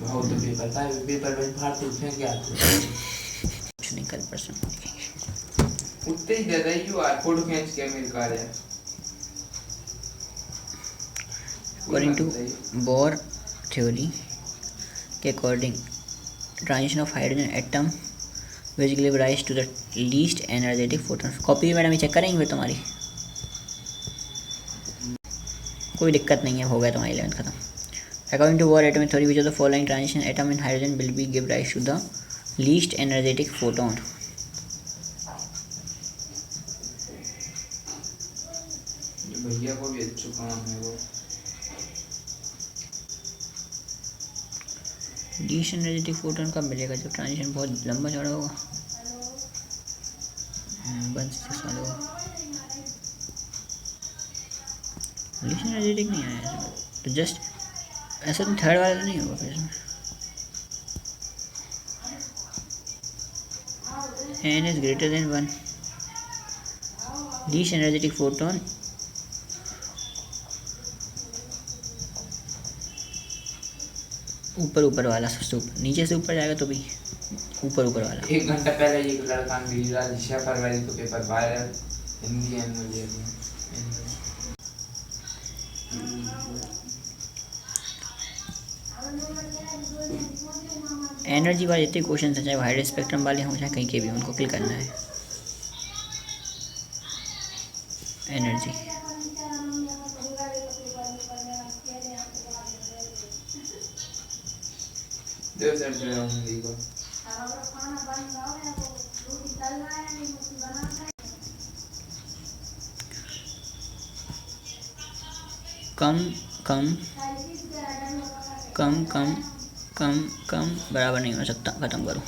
बहुत तो पेपर था, पेपर में फाड़ते उठे क्या कुछ नहीं, कल परसों देखेंगे। उतने ही दे रही हो यार, फोटो खींच के मेरे कार है। अकॉर्डिंग टू बोर थ्योरी के according transition of hydrogen atom which give rise to the least energetic photon. Copy भी मैडम ये चेक करेंगे फिर तुम्हारी, कोई दिक्कत नहीं है, हो गया तुम्हारी 11th खत्म। According to Bohr atomic theory which of the following transition atom in hydrogen will be give rise to the least energetic photon. भैया को भी अच्छा काम है वो। लीस्ट एनर्जेटिक फोटॉन कब मिलेगा, जब ट्रांजिशन बहुत लंबा चौड़ा होगा, 1 साल होगा। लीस्ट एनर्जेटिक नहीं आया इसमें, तो जस्ट ऐसा तो थर्ड वाला तो नहीं होगा फिर इसमें। n is greater than 1, least energetic photon ऊपर वाला, सबसे ऊपर, नीचे से ऊपर जाएगा तो भी ऊपर वाला। 1 घंटा पहले ये लड़का अंग्रेजी लिखा फरवरी को paper viral Hindi annual energy वाले जितने क्वेश्चन हैं, चाहे वो हाइड्रो स्पेक्ट्रम वाले हों चाहे कहीं के भी, उनको क्लिक करना है। एनर्जी दो सर हिंदी को कम बराबर नहीं हो सकता, ख़त्म करो।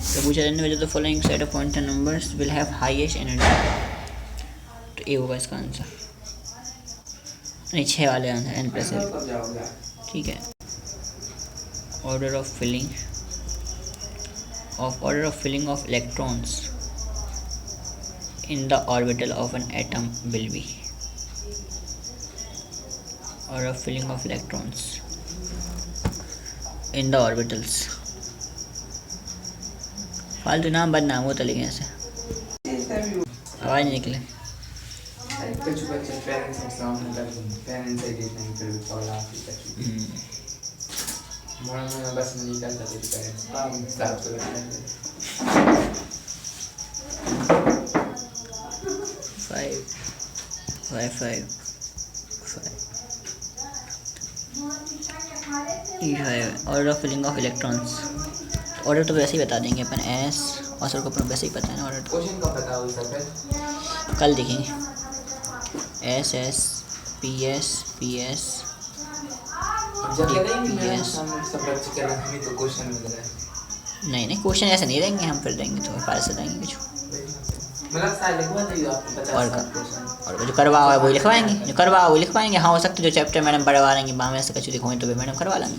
तो पूछा जाने वाला, तो following set of point numbers will have highest energy, तो ए होगा इसका आंसर। नहीं, 6 वाले आंसर n+1, ठीक है। Order of filling of electrons in the orbital of an atom will be, or a filling of electrons in the orbitals। फालतू नाम बदनाम होता, लेकिन ऐसे आवाज़ नहीं निकले। कुछ बच्चे पेरेंट्स के सामने तक पेरेंट्स ही नहीं कर पाला मैं बस नहीं करता थे पेरेंट्स काम साफ कर रहे 5 order of filling of electrons. Order तो वैसे ही बता देंगे अपन, एस और सर को अपन वैसे ही पता है ना ऑर्डर। क्वेश्चन का पता हो सके कल देखेंगे। S S P S P S नहीं क्वेश्चन ऐसे नहीं देंगे हम, फिर देंगे तो पास से देंगे कुछ और जो करवा हुआ है वही लिखवाएंगे, जो करवा हुआ वही लिखवाएंगे। हाँ, हो सकता है जो चैप्टर मैडम बढ़वा लेंगे बाहर से कुछ दिखवाएं तो भी मैडम करवा लेंगे,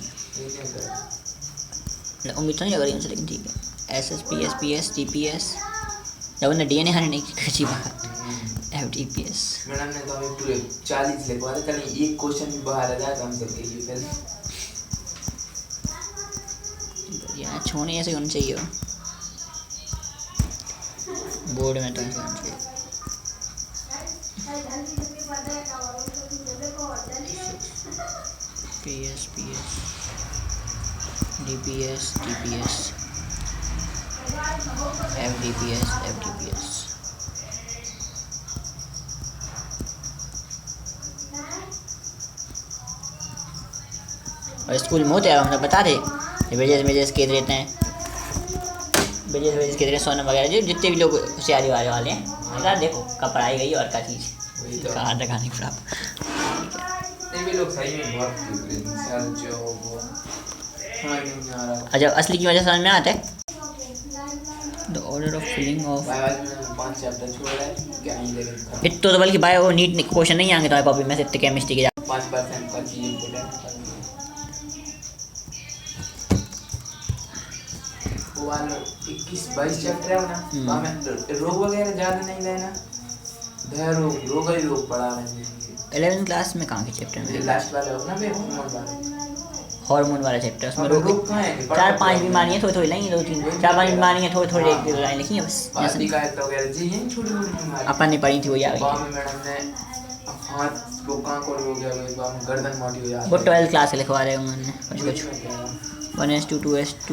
उम्मीद तो नहीं लग रही उनसे, लेकिन ठीक है। S S P S T P S, जब उन्हें डी एन ए हाने नहीं की अच्छी बात, F T P S. Madam ने तो हमें पूरे 40 लिखवा दिए, कहीं एक क्वेश्चन भी बाहर आ जाए तो हम सब के लिए यहाँ छोड़ने ऐसे होना चाहिए बोर्ड में, तो ऐसे होना चाहिए। P S D P S T P S F D P S और स्कूल में होते हैं हम लोग बता दे ब्रिजेस के रहते हैं, ब्रिजेस के रहते सोनम वगैरह जो जितने भी लोग होशियारी वाले हैं यार देखो कब पढ़ाई गई और क्या चीज़ कहाँ तक आने खराब। भी लोग सही में बहुत इंसान जो वो नहीं आ रहा। अच्छा असली की वजह समझ में आता है। The order of filling of biology में 5 चैप्टर छोड़ रहा है क्या नहीं, लेकिन इतना तो बल्कि बायो नीट क्वेश्चन नहीं आएंगे तुम्हारी कॉपी में से केमिस्ट्री के 5% का चीज़ इम्पोर्टेंट। वो वाला 21-22 चैप्टर है ना, वहाँ में रोग वगैरह ज़्यादा नहीं लेना, रोग ही रोग पढ़ा रहे हैं। 11th क्लास में कहाँ के चैप्टर में लास्ट वाला होगा ना हार्मोन वाला चैप्टर उसमें रोग कहाँ है? 4-5 बीमारियाँ थोड़ी लाएंगे 2-3 4-5 बीमारियाँ थोड़ी लाइन लिखी हैं बस। बाती का वगैरह जी हैं छोटी-छोटी बीमारी अपन ने पढ़ी थी वो याद बाम मैडम ने हाथ लोगों को हो गया भाई बाम गर्दन मोटी हो जाती वो 12th क्लास के लिखवा रहे होंगे कुछ 1s2 2s2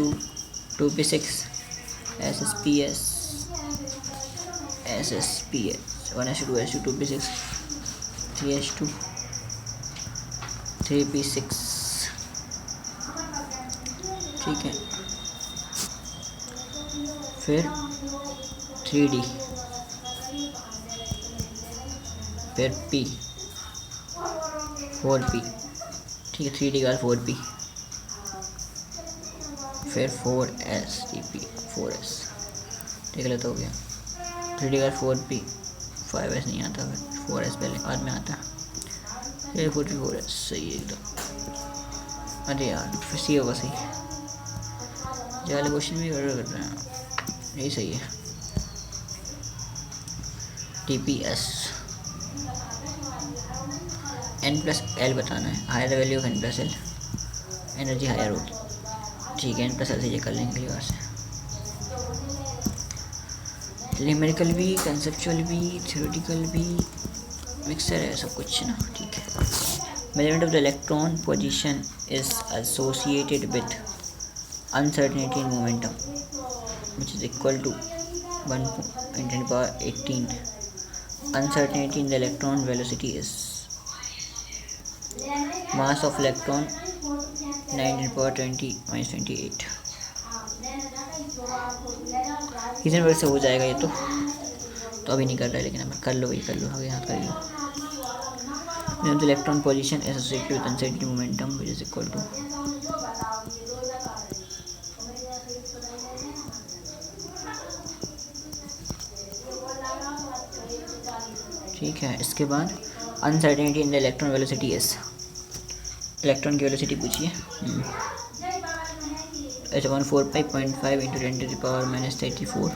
2p6 SSPS 1s2 2s2 2p6 3s2 3p6 ठीक है। फिर 3D फिर P 4P ठीक है 3D का 4P फिर 4S TP 4S ठीक है तो हो गया 3D का 4P 5S नहीं आता फिर 4S पहले बाद में आता फिर 4S सही है एकदम। अरे यार फिर सी होगा सही वाले क्वेश्चन भी ऑर्डर कर रहे हैं यही सही है। TPS N+L बताना है higher the value of N+L energy higher होगी ठीक है N+L से ये कर लेंगे अगली बार से। न्यूमेरिकल भी कंसेप्चुअल भी थ्योरेटिकल भी मिक्सर है सब कुछ ना ठीक है। Measurement of the electron position is associated with uncertainty in momentum which is equal to 1×10^18. Uncertainty in the electron velocity is mass of electron 9×10⁻28. Region work से हो जाएगा ये तो अभी नहीं कर रहा है लेकिन अब कर लो वही कर लो आगे हाथ कर लो। the electron position is associated with uncertainty momentum which is equal to ठीक है। इसके बाद uncertainty in the electron velocity S electron की वेलोसिटी पूछिए एच 145.5 × 10⁻34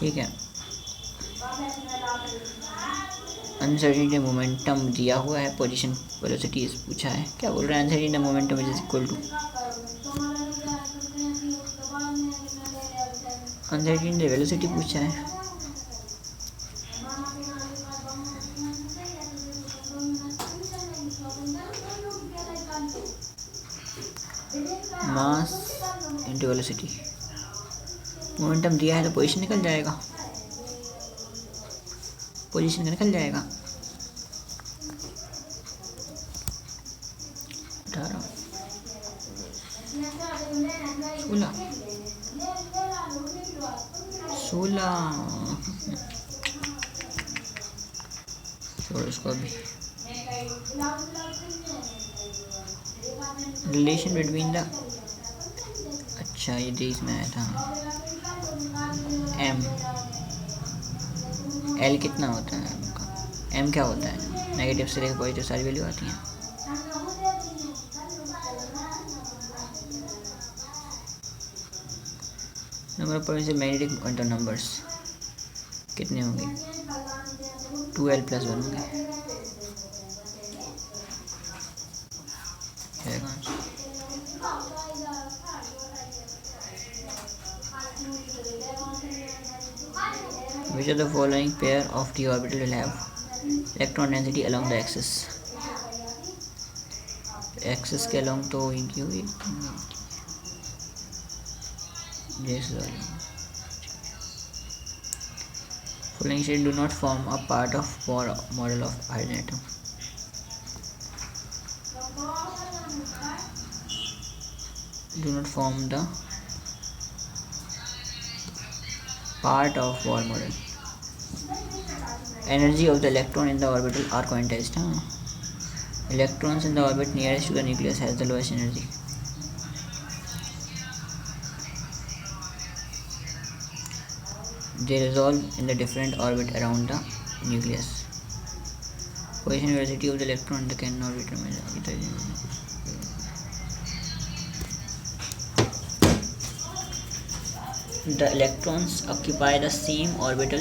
ठीक है। अनसर्टेनिटी मोमेंटम दिया हुआ है पोजीशन वेलोसिटी पूछा है क्या बोल रहा है uncertainty momentum is equal to uncertainty velocity पूछा है मास इनटू वेलोसिटी मोमेंटम दिया है तो पोजीशन निकल जाएगा पोजीशन निकल जाएगा 18 16 छोड़ो इसको अभी। रिलेशन बिटवीन द अच्छा ये देश में आया था एम एल कितना होता है एम का एम क्या होता है नेगेटिव से लेकर पॉजिटिव सारी वैल्यू आती हैं। Number of points magnetic quantum numbers कितने होंगे 2l+1 होंगे Which of the following pair of d orbital will have electron density along the axis? Axis के along तो इनकी होगी following states do not form a part of Bohr model of hydrogen atom. Do not form the part of Bohr model. Energy of the electron in the orbital are quantized. Electrons in the orbit nearest to the nucleus has the lowest energy. They resolve in the different orbit around the nucleus. Position and velocity of the electron cannot be determined. The electrons occupy the same orbital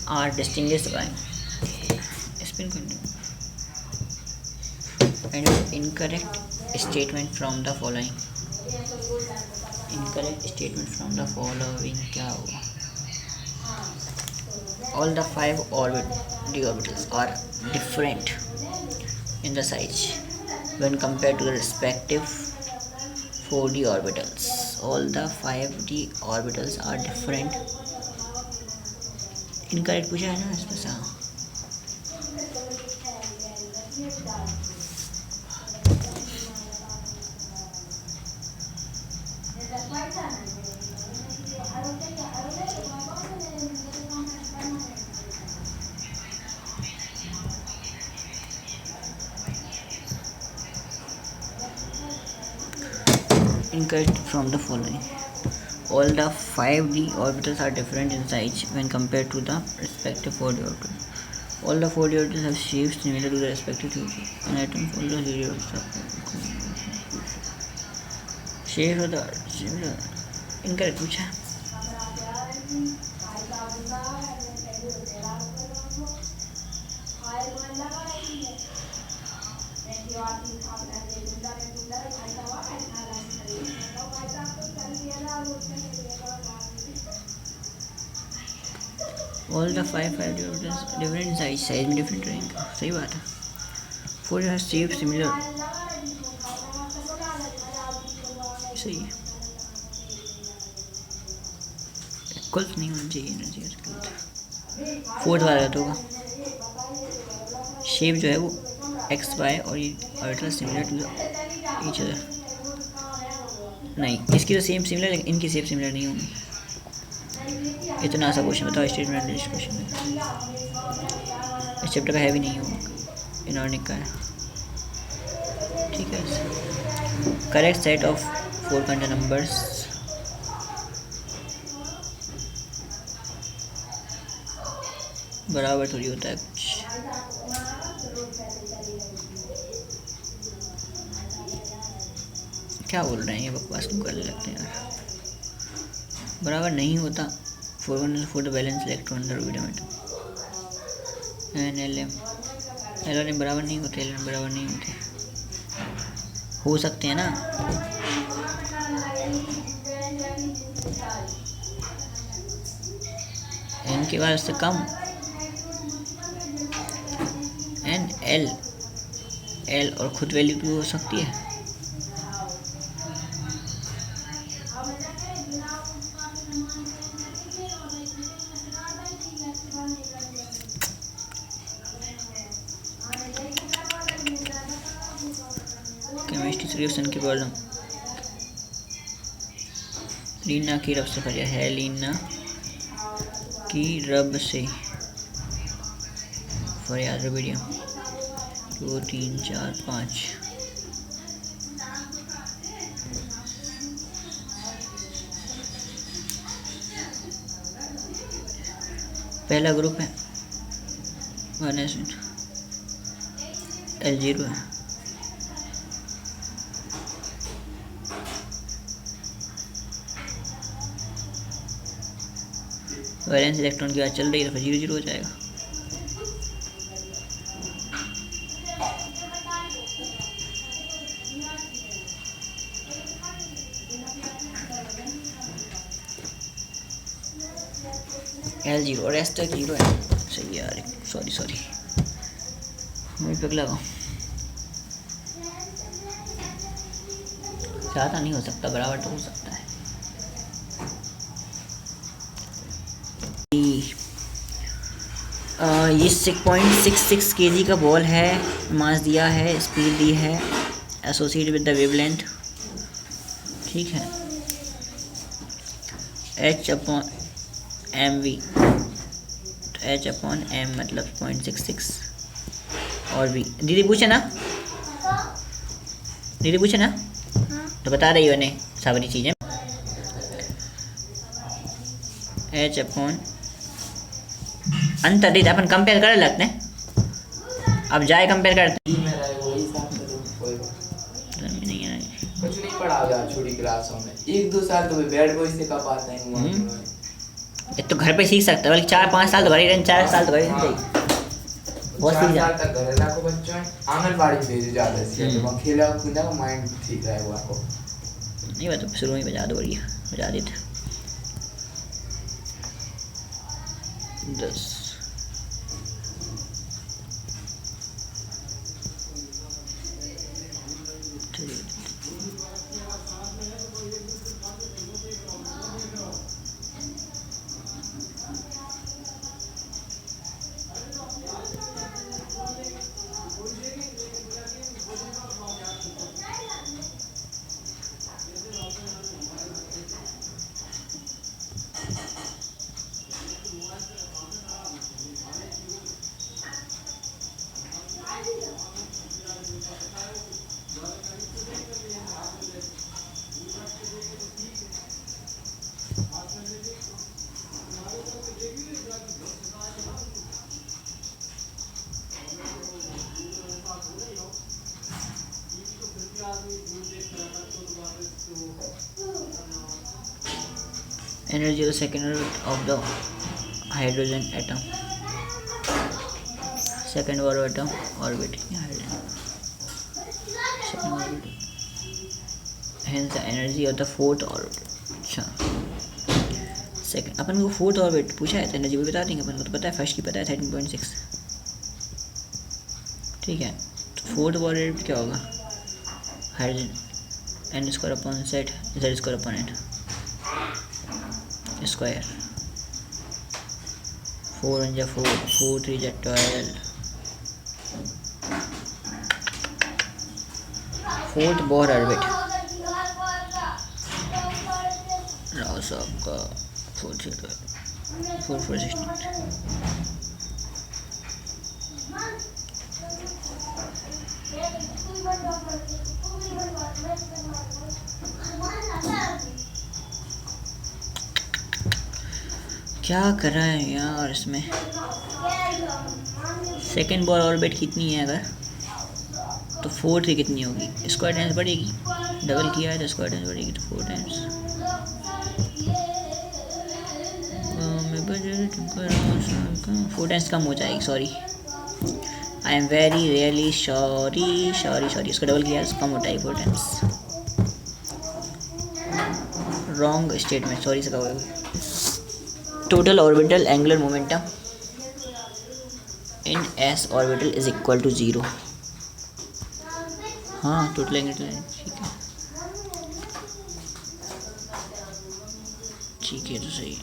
are distinguished by spin continuum and incorrect statement from the following. Incorrect statement from the following क्या हुआ? All the 5 d orbitals are different in the size when compared to the respective 4d orbitals. All the 5d orbitals are different. Incorrect पूछा है ना इसमें सा. Incorrect from the following. All the 5d orbitals are different in size when compared to the respective 4d orbitals. All the 4d orbitals have shapes similar to the respective 3d. An atom all the 3d orbitals shapes of the similar. Incorrect पूछा. All the 5d orbitals different in size में different रहेंगे. सही बात है. 4 has shape similar. सही है. इक्वल नहीं होना चाहिए एनर्जी. 4th वाला तो होगा. शेप जो है वो एक्स वाई और ये orbital similar to each other. नहीं, इसकी तो सेम सिमिलर लेकिन इनकी शेप सिमिलर नहीं होंगी. इतना सा क्वेश्चन बताओ स्टेटमेंट क्वेश्चन में. इस चैप्टर का है भी नहीं होगा, इनऑर्गेनिक का है. ठीक है. Correct set of 4 quantum numbers. बराबर थोड़ी होता है कुछ. क्या बोल रहे हैं ये बकवास क्यों करने लगते हैं यार. बराबर नहीं होता. 4 the balance electron the orbital atom. L बराबर नहीं होते. एल बराबर नहीं होते. हो सकते हैं ना. एन के बाद से कम. एन एल और खुद वैल्यू भी हो सकती है. केमिस्ट्री सोल्यूशन की प्रॉब्लम. लीना की रब से फरियाद है. लीना की रब से फरियाद. वीडियो 2 3 4 5. पहला ग्रुप है 1s L0 है. वैलेंस इलेक्ट्रॉन की बात चल रही है तो फिर 0 0 हो जाएगा. L0 और S तक 0 है. सही है यार. सॉरी मैं पगला हूँ. ज़्यादा नहीं हो सकता, बराबर तो हो सकता है. ये 6.66 kg का बॉल है, मास दिया है, स्पीड दी है, एसोसिएटेड विद द वेवलेंथ, ठीक है। H/mv, तो H/m मतलब 0.66 और v। दीदी पूछे ना, दीदी पूछे ना, तो बता रही हो ने सारी चीज़ें। H/, अंतर दीदी अपन कंपेयर कर लेते हैं, अब जाए कंपेयर करते मेरा है वही हिसाब से तो कोई बात नहीं है। कुछ नहीं पढ़ा यार छोटी क्लासों में, 1-2 साल तो बैड बॉय से कब आते हैं वहाँ ये तो घर पे सीख सकता है, बल्कि 4-5 साल तो घर ही रहने, 4 साल तो घर ही नहीं चाहिए, बहुत 4 सीख साल जाता। तक घर रखो बच्चों में, आंगनबाड़ी भेजो ज़्यादा से वहाँ खेला कूदा माइंड ठीक रहेगा आपको। नहीं बात तो शुरू में बजा दो, बढ़िया बजा देते 10। Energy of the second of the hydrogen atom, second orbital orbit hydrogen, second orbit, hence the energy of the fourth orbit। अच्छा सेकंड अपन को फोर्थ ऑर्बिट पूछा है तो एनर्जी भी बता देंगे, अपन को तो पता है, फर्स्ट की पता है 13.6, ठीक है। तो फोर्थ ऑर्बिट क्या होगा, hydrogen n² z² square, 4 1 4, 4 3 12, fourth Bohr orbit Rao साहब का 4 3 12, 4 4 16। क्या कर रहा है यार इसमें। सेकेंड बॉल ऑर्बिट कितनी है, अगर तो 4 3 कितनी होगी, स्क्वायर टाइम्स बढ़ेगी, डबल किया है तो स्क्वायर टाइम्स बढ़ेगी, तो 4 टाइम्स 4 टाइम्स कम हो जाएगी, sorry I am very really sorry sorry sorry, इसको डबल किया तो कम होता है 4 टाइम्स, रॉन्ग स्टेटमेंट, सॉरी से कहोगे। Total orbital angular momentum in S orbital is equal to 0। हाँ टोटल एंगुलर, ठीक है तो सही है।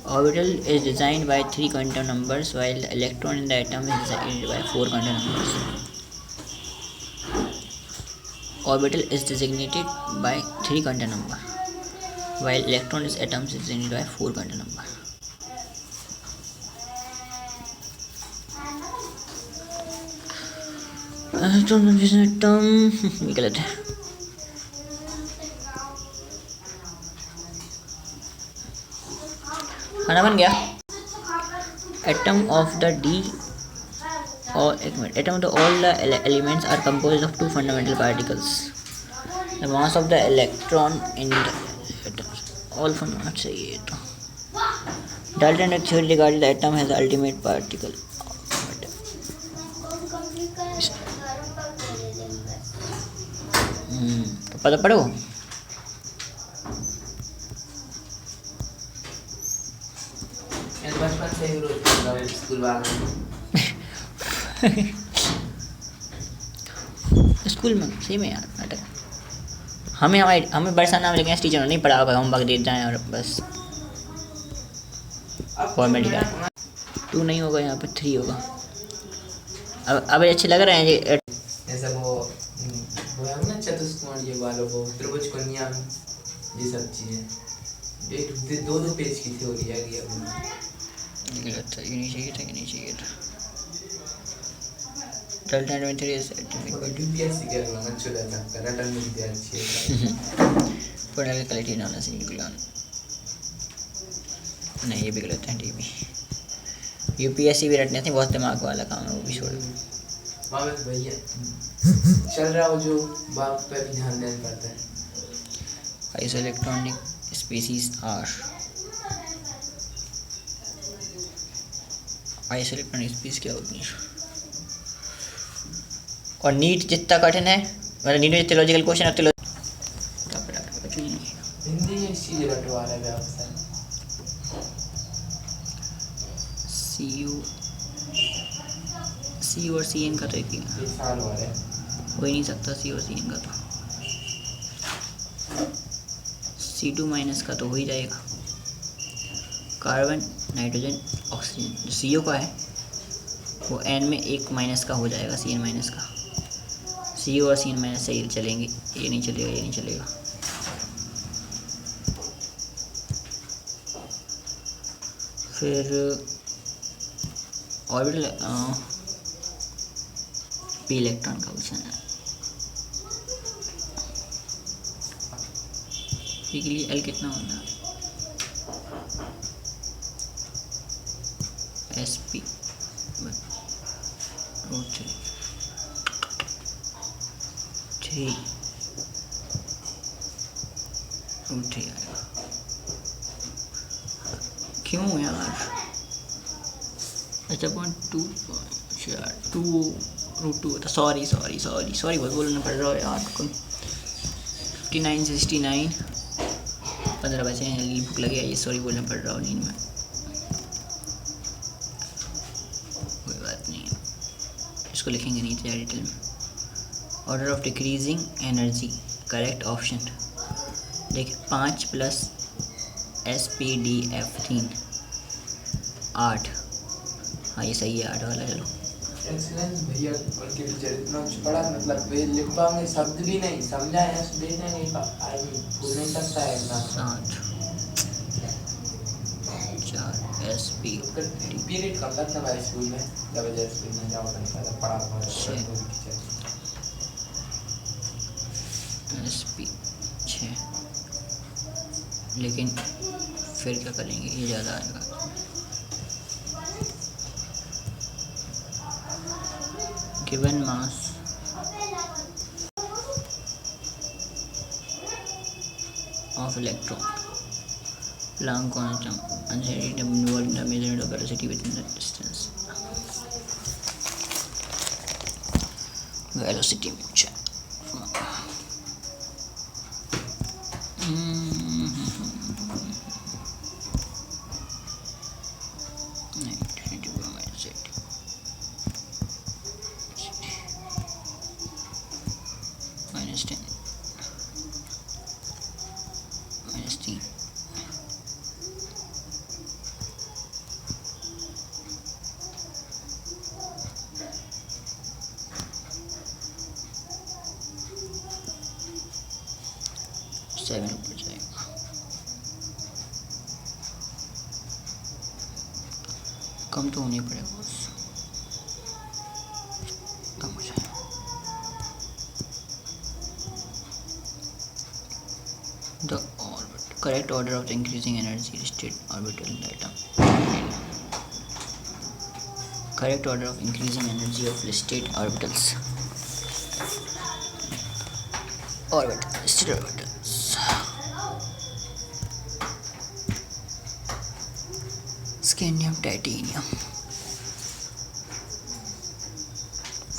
Orbital is designed by 3 quantum numbers while the electron in the atom is designed by 4 quantum numbers. Orbital is designated by 3 quantum number while electron is atoms is designated by 4 quantum number। Atom ये गलत है। खाना बन गया। एटम ऑफ द डी और एक minute, atom of the all the elements are composed of 2 fundamental particles। The mass of the electron in the atoms all fundamental सही है। तो Dalton theory regarding the atom has ultimate particle. पता पढ़ो। बचपन से ही रोज स्कूल स्कूल में सही में यार नाटक। हमें बरसाना में लेकिन टीचर ने नहीं पढ़ा, होमवर्क दे जाएं और बस। फॉर्मेट का 2 नहीं होगा, यहाँ पे 3 होगा। अब अच्छे लग रहे हैं ये। जैसे वो है ना चतुष्कोणीय वालों को, त्रिभुज कोणीय, ये सब चीजें एक दो पेज की थ्योरी है ये अपनी। अच्छा ये नहीं चाहिए था, ये नहीं चाहिए था। टल्टन 23 is यूपीएससी के लिए मैं चुरा सकता रटन विद्या अच्छी है। पढ़ने का क्वालिटी ना से निकला नहीं, ये भी गलत है। टीवी यूपीएससी भी रटने थे, बहुत दिमाग वाला काम है, वो भी छोड़। बाबत भैया चल रहा हो जो बाप पे भी ध्यान देना पड़ता है। Isoelectronic species are isoelectronic species क्या होती है? और नीट जितना कठिन है, मतलब नीट में जितने लॉजिकल क्वेश्चन है उतने हिंदी ये चीज रटवा रहे हैं आपसे। सी और सी एन का तो एक ही साल हो रहे हो ही नहीं सकता। सी और सी एन का तो C2 माइनस का तो हो ही जाएगा। कार्बन, नाइट्रोजन, ऑक्सीजन जो CO का है वो N में एक माइनस का हो जाएगा, CN माइनस का। CO और CN माइनस से चलेंगे, ये नहीं चलेगा, ये नहीं चलेगा। फिर ऑर्बिटल p इलेक्ट्रॉन का क्वेश्चन है। p के लिए L कितना होता है? sp √3 आएगा। क्यों यार? अच्छा 2 था। सॉरी बहुत बोलना पड़ रहा है यार। 59 से 69 15 बचे हैं, भूख लगी है, ये सॉरी बोलना पड़ रहा है नींद में। कोई बात नहीं है, इसको लिखेंगे नहीं ज़्यादा डिटेल में। Order of decreasing energy, correct option देखिए 5 + SPDF3 8। हाँ ये सही है, 8 वाला। चलो एक्सीलेंस भैया उनके टीचर इतना पढ़ा, मतलब वे लिख पाएंगे, शब्द भी नहीं समझा है, ऐसे देख नहीं आदमी भूल नहीं सकता है इतना। 7 4 SP पीरियड कम तक हमारे स्कूल में जबरदस्त में जाओ करता पढ़ा SP 6। लेकिन फिर क्या करेंगे, ये ज़्यादा आएगा। Given mass of electron, Planck quantum uncertainty involved in the measurement of velocity with in the distance. Velocity में पूछा। ऊपर जाएगा। कम तो होने पड़ेगा, बस कम हो जाए। The correct order of the increasing energy state orbital atom. Correct order of increasing energy of state orbitals. State orbitals. Scandium, titanium.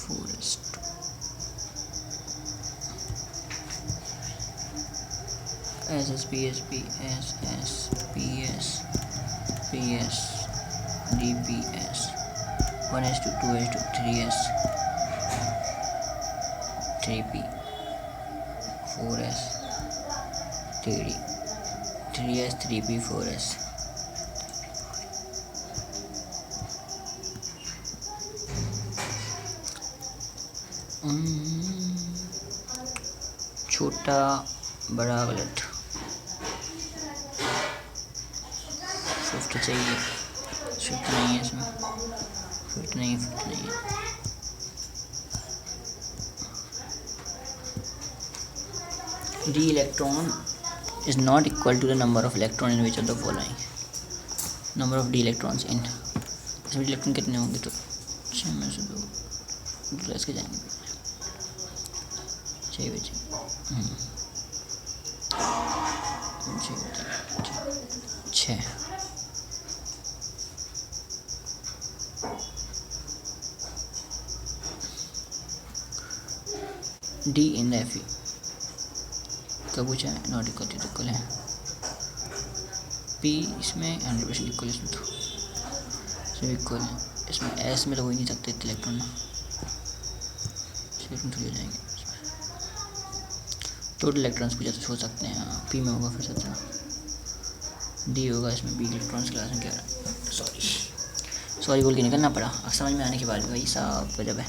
4s2. SSPSP, SSPS, PS, DPS, 1s2, 2s2, 3s, 3p, 4s, 3d, 3s, 3p, 4s, छोटा बड़ा गलत। शिफ्ट चाहिए, शिफ्ट नहीं है इसमें, शिफ्ट नहीं है, शिफ्ट नहीं है। D electron is not equal to the number of electron in which of the following, number of d electrons in, इसमें इलेक्ट्रॉन कितने होंगे? तो 6 में से 2 प्लस के जाएंगे, 6 बचे, 6 डी इन द एफ कब पूछा है? नॉट इक्वल टू इक्वल है। पी इसमें 100% इक्वल, इसमें तो इसमें इक्वल है, इसमें एस में तो हो ही नहीं सकते इतने इलेक्ट्रॉन ना, इलेक्ट्रॉन थोड़ी हो जाएंगे। टोटल इलेक्ट्रॉन्स पूछा तो हो सकते हैं, पी में होगा फिर 17, डी होगा इसमें, बी इलेक्ट्रॉन्स क्लास में 11। सॉरी बोल के निकलना पड़ा, अब समझ में आने के बाद भाई साहब गजब है।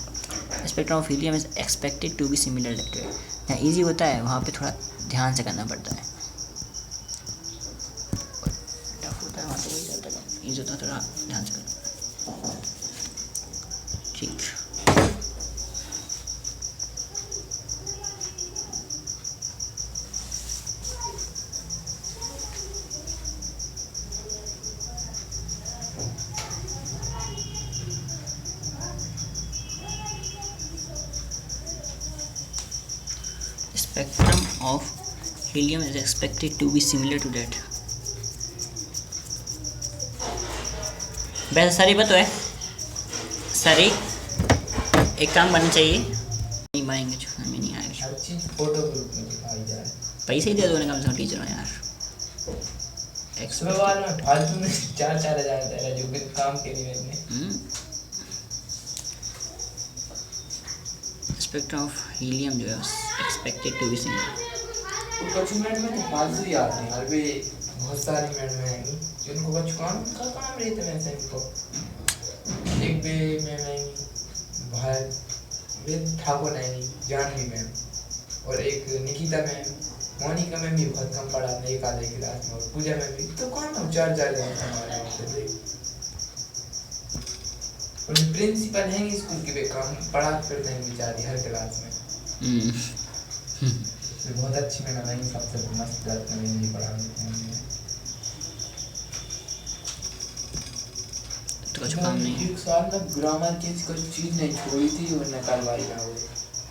Spectrum of helium is expected to be similar to, जहाँ ईजी होता है वहाँ पे थोड़ा ध्यान से करना पड़ता है, टफ होता है वहाँ तो वही चलता है, ईजी होता है थोड़ा ध्यान से करना। ठीक, spectrum of helium is expected to be similar to that। वैसे सारी बात तो है, सारी एक काम करना चाहिए, नहीं मारेंगे जो हमें नहीं आएगा, हर चीज फोटो ग्रुप में दिखाई जाए, पैसे ही दे दो कम से कम टीचर हो यार। सुबह वाले में फालतू में 4-4 हज़ार दे रहा जो बिन काम के लिए में। स्पेक्ट्रम ऑफ हीलियम जो है एक्सपेक्टेड टू बी सिमिलर। कुछ मिनट में तो फालतू ही आते हैं और भी बहुत सारी मैडम आएंगी जिनको कुछ काम का काम रहते हैं वैसे इनको। एक भी मैम आएंगी भाई वेद ठाकुर आएंगी, जानवी मैम, और एक निकिता मैम, मोनिका मैम भी बहुत कम पढ़ाते हैं एक आधे क्लास में, और पूजा मैम भी तो कौन हम 4-4 जन हमारे होते थे। और प्रिंसिपल हैं स्कूल के भी काम पढ़ा फिरते हैं बेचारी हर क्लास में। बहुत अच्छी मैडम है, सबसे मस्त बात में हिंदी पढ़ाते हैं। तो कुछ काम नहीं है। एक साल में ग्रामर की कुछ चीज़ नहीं छोड़ी थी वरना कार्रवाई ना हुई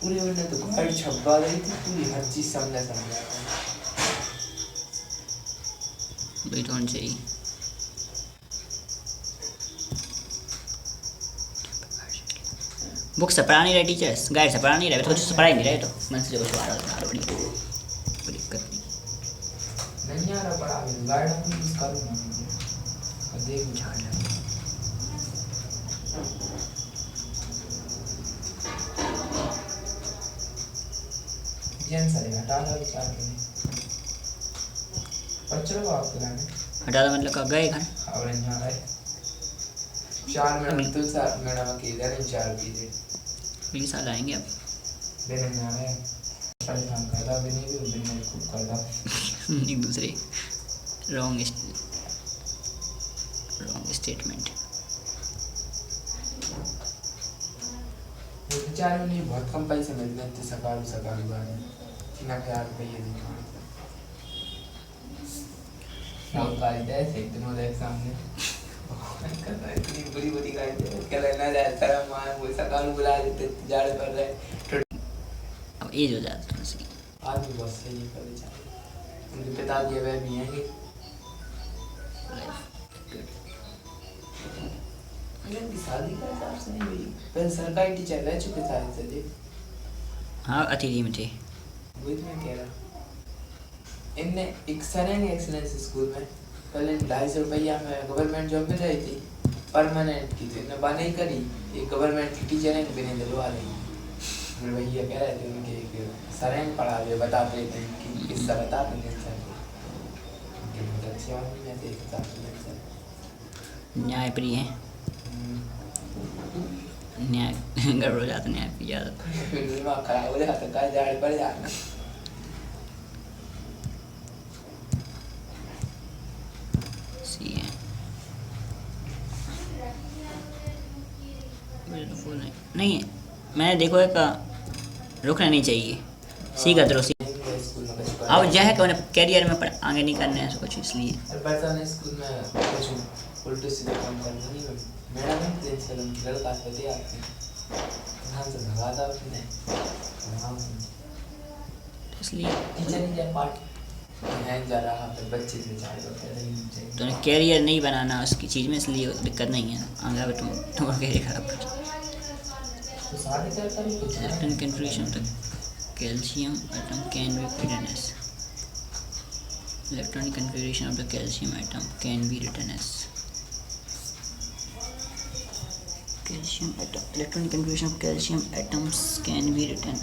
पूरी, वरना तो गाइड छपवा रही थी पूरी, हर चीज़ समझा वही तो होना चाहिए। बुक से पढ़ा नहीं रहे टीचर्स, गाइड से पढ़ा नहीं रहे, तो कुछ से पढ़ा ही नहीं रहे, तो मन से कुछ आ रहा है, बड़ी दिक्कत नहीं आ रहा पढ़ा भी गाइड अपनी यूज़ करूँ ना देख झाड़ लगा। सर हटा दो विचार के बच्चों को आपको लाने हटा दो मतलब कब गए घर और यहाँ आए 4 मिनट तो सर मैडम के इधर ही 4 पीछे अगले साल आएंगे अब। देने में आ रहे परेशान करता भी नहीं भी दिन में खूब करता एक दूसरे रॉन्ग स्टेटमेंट। बेचारे उन्हें बहुत कम पैसे मिलते थे सरकारी बात है 3000 रुपये देना बहुत गाड़ी दे एक दिन होता है सामने इतनी बुरी गाड़ी दे क्या लेना जाए सारा मां वो सरकार बुला देते जाड़े पड़ रहे अब एज हो जाता है इसकी। आदमी बहुत सही है पर बेचारे उनके पिताजी वे भी हैं कि इनकी शादी का हिसाब से नहीं हुई पर सरकारी टीचर रह चुके सारे से हाँ अतिथि में थे वही तो मैं कह रहा इनने एक सरेंगे एक्सीलेंस स्कूल में पहले 250 रुपया में गवर्नमेंट जॉब में रही थी परमानेंट की थी इन्हें बात नहीं करी एक गवर्नमेंट की टीचर है बिना दिलवा रही मेरे भैया कह रहे थे उनके एक सरेंग पढ़ा दे बताते थे कि किस्सा बताते थे सर बहुत अच्छे आदमी में थे न्याय प्रिय हैं। न्याय गड़बड़ हो जाता, न्याय पी जाता। फिर दिमाग खराब हो जाता, कल झाड़ पड़ जाना। सी है मुझे तो फुल नहीं है। मैंने देखो एक रुकना नहीं चाहिए, सी का सी। स्कूल में कुछ अब जो है कि उन्हें कैरियर में आगे नहीं करना है कुछ, इसलिए बच्चा ने स्कूल में कुछ उल्टे सीधे काम करना नहीं। मैडम ने प्रिंसिपल उनकी लड़का से दिया आपने ध्यान से भगा था उसने। हाँ इसलिए टीचर नहीं जा पार्ट नहीं जा रहा, फिर बच्चे से जा रहे हो नहीं चाहिए। तो उन्हें कैरियर नहीं बनाना उसकी चीज़ में, इसलिए दिक्कत नहीं है। आगे अब तुम कैरियर खराब कर। तो 4.5 साल कुछ इलेक्ट्रॉनिक कन्फ्यूजन तक calcium atom can be written as electronic configuration of the calcium atom can be written as calcium atom electronic configuration of calcium atoms can be written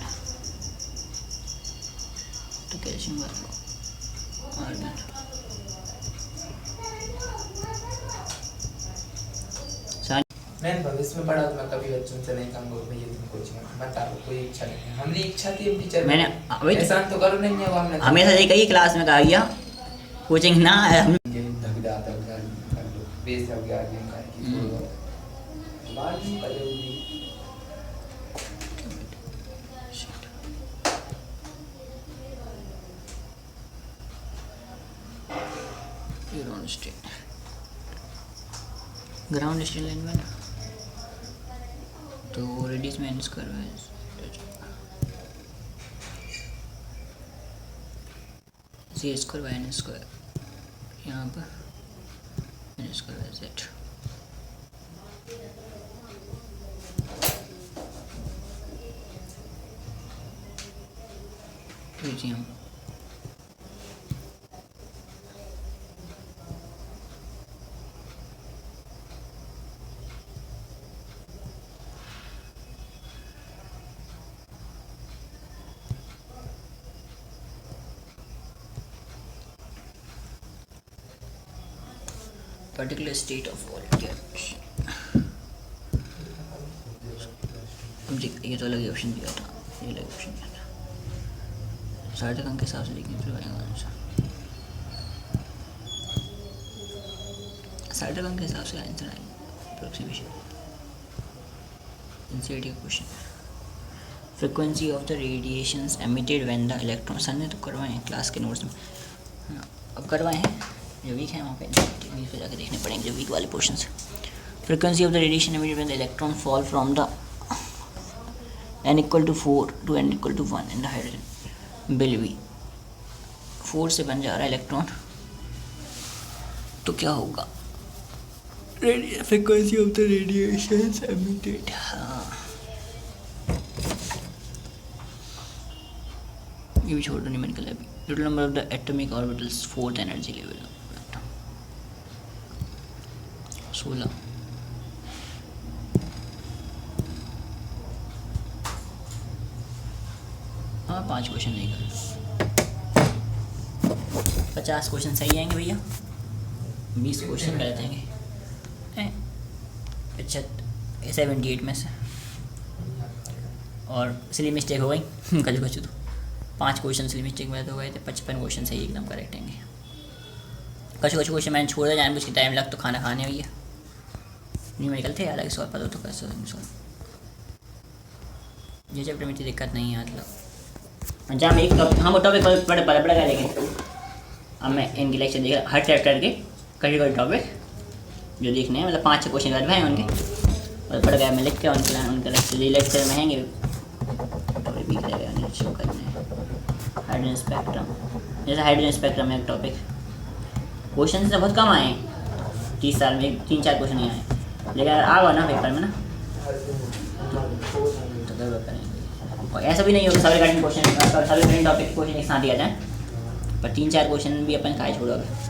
तो कैल्शियम आर्गन मैंने भविष्य में पढ़ा तो मैं कभी बच्चों से नहीं कहूँगा भैया तुम कोचिंग मत आओ, कोई इच्छा नहीं। हमने इच्छा थी हम टीचर मैंने ऐसा तो करो नहीं है, हमने हमेशा ये कही क्लास में कहा गया कोचिंग ना है। हम ये धगड़ा आता है कर लो बेस हो गया आगे का कि छोड़ो बाद में करेंगे। ग्राउंड स्टेट लाइन में तो रेडियस माइनस करवा है सी स्क्वायर बाय एन स्क्वायर, यहाँ पर एन स्क्वायर बाय जेड। हम particular state of all ये तो अलग ऑप्शन दिया था, ये अलग ऑप्शन दिया था। 60 अंक के हिसाब से लिखने फिर बनेगा आंसर। 60 अंक के हिसाब से आंसर आएगा approximation. Insert question frequency of the radiations emitted when the electron. Sir ने तो करवाए हैं क्लास के नोट्स में, अब करवाए हैं जो वीक है वहाँ पे वीक पे जाके देखने पड़ेंगे जो वीक वाले portion. Frequency of the radiation emitted when the electron fall from the n equal to 4 to n equal to 1 in the hydrogen will be 4 से बन जा रहा है इलेक्ट्रॉन, तो क्या होगा frequency of the radiations emitted. हाँ ये भी छोड़ दो, नहीं मैंने कल अभी total number of the atomic orbitals fourth energy level 16। हाँ 5 क्वेश्चन नहीं कर 50 क्वेश्चन सही आएंगे भैया, 20 क्वेश्चन गलत आएंगे। अच्छा 78 में से और सिली मिस्टेक हो गई कल बच्चों तो 5 क्वेश्चन सिली मिस्टेक में तो हो गए थे। 55 क्वेश्चन सही एकदम करेक्ट आएंगे। कुछ क्वेश्चन मैंने छोड़ दिया जान बुझ के, टाइम लग तो खाना खाने भैया नहीं मेडिकल थे अलग सॉल्व पता तो कैसे सॉल्व। ये चैप्टर में इतनी दिक्कत नहीं है मतलब जहाँ एक हम वो टॉपिक बड़े बड़ा बड़ा लेकिन अब मैं इनकी लेक्चर देख हर चैप्टर के कई टॉपिक जो देखने हैं मतलब 5-6 क्वेश्चन करवाए हैं उनके और पढ़ गया मैं लिख के उनके लेक्चर में हैंगे टॉपिक भी करेगा शो करने। हाइड्रोजन स्पेक्ट्रम जैसे हाइड्रोजन स्पेक्ट्रम में एक टॉपिक क्वेश्चन से बहुत कम आए 30 साल में 3-4 क्वेश्चन नहीं आए, लेकिन अगर आ गया ना पेपर में ना तो गड़बड़ करेंगे। और ऐसा भी नहीं होगा सभी रिगार्डिंग क्वेश्चन सभी रिगार्डिंग टॉपिक क्वेश्चन एक साथ दिया जाए, पर 3-4 क्वेश्चन भी अपन खाए छोड़ोगे।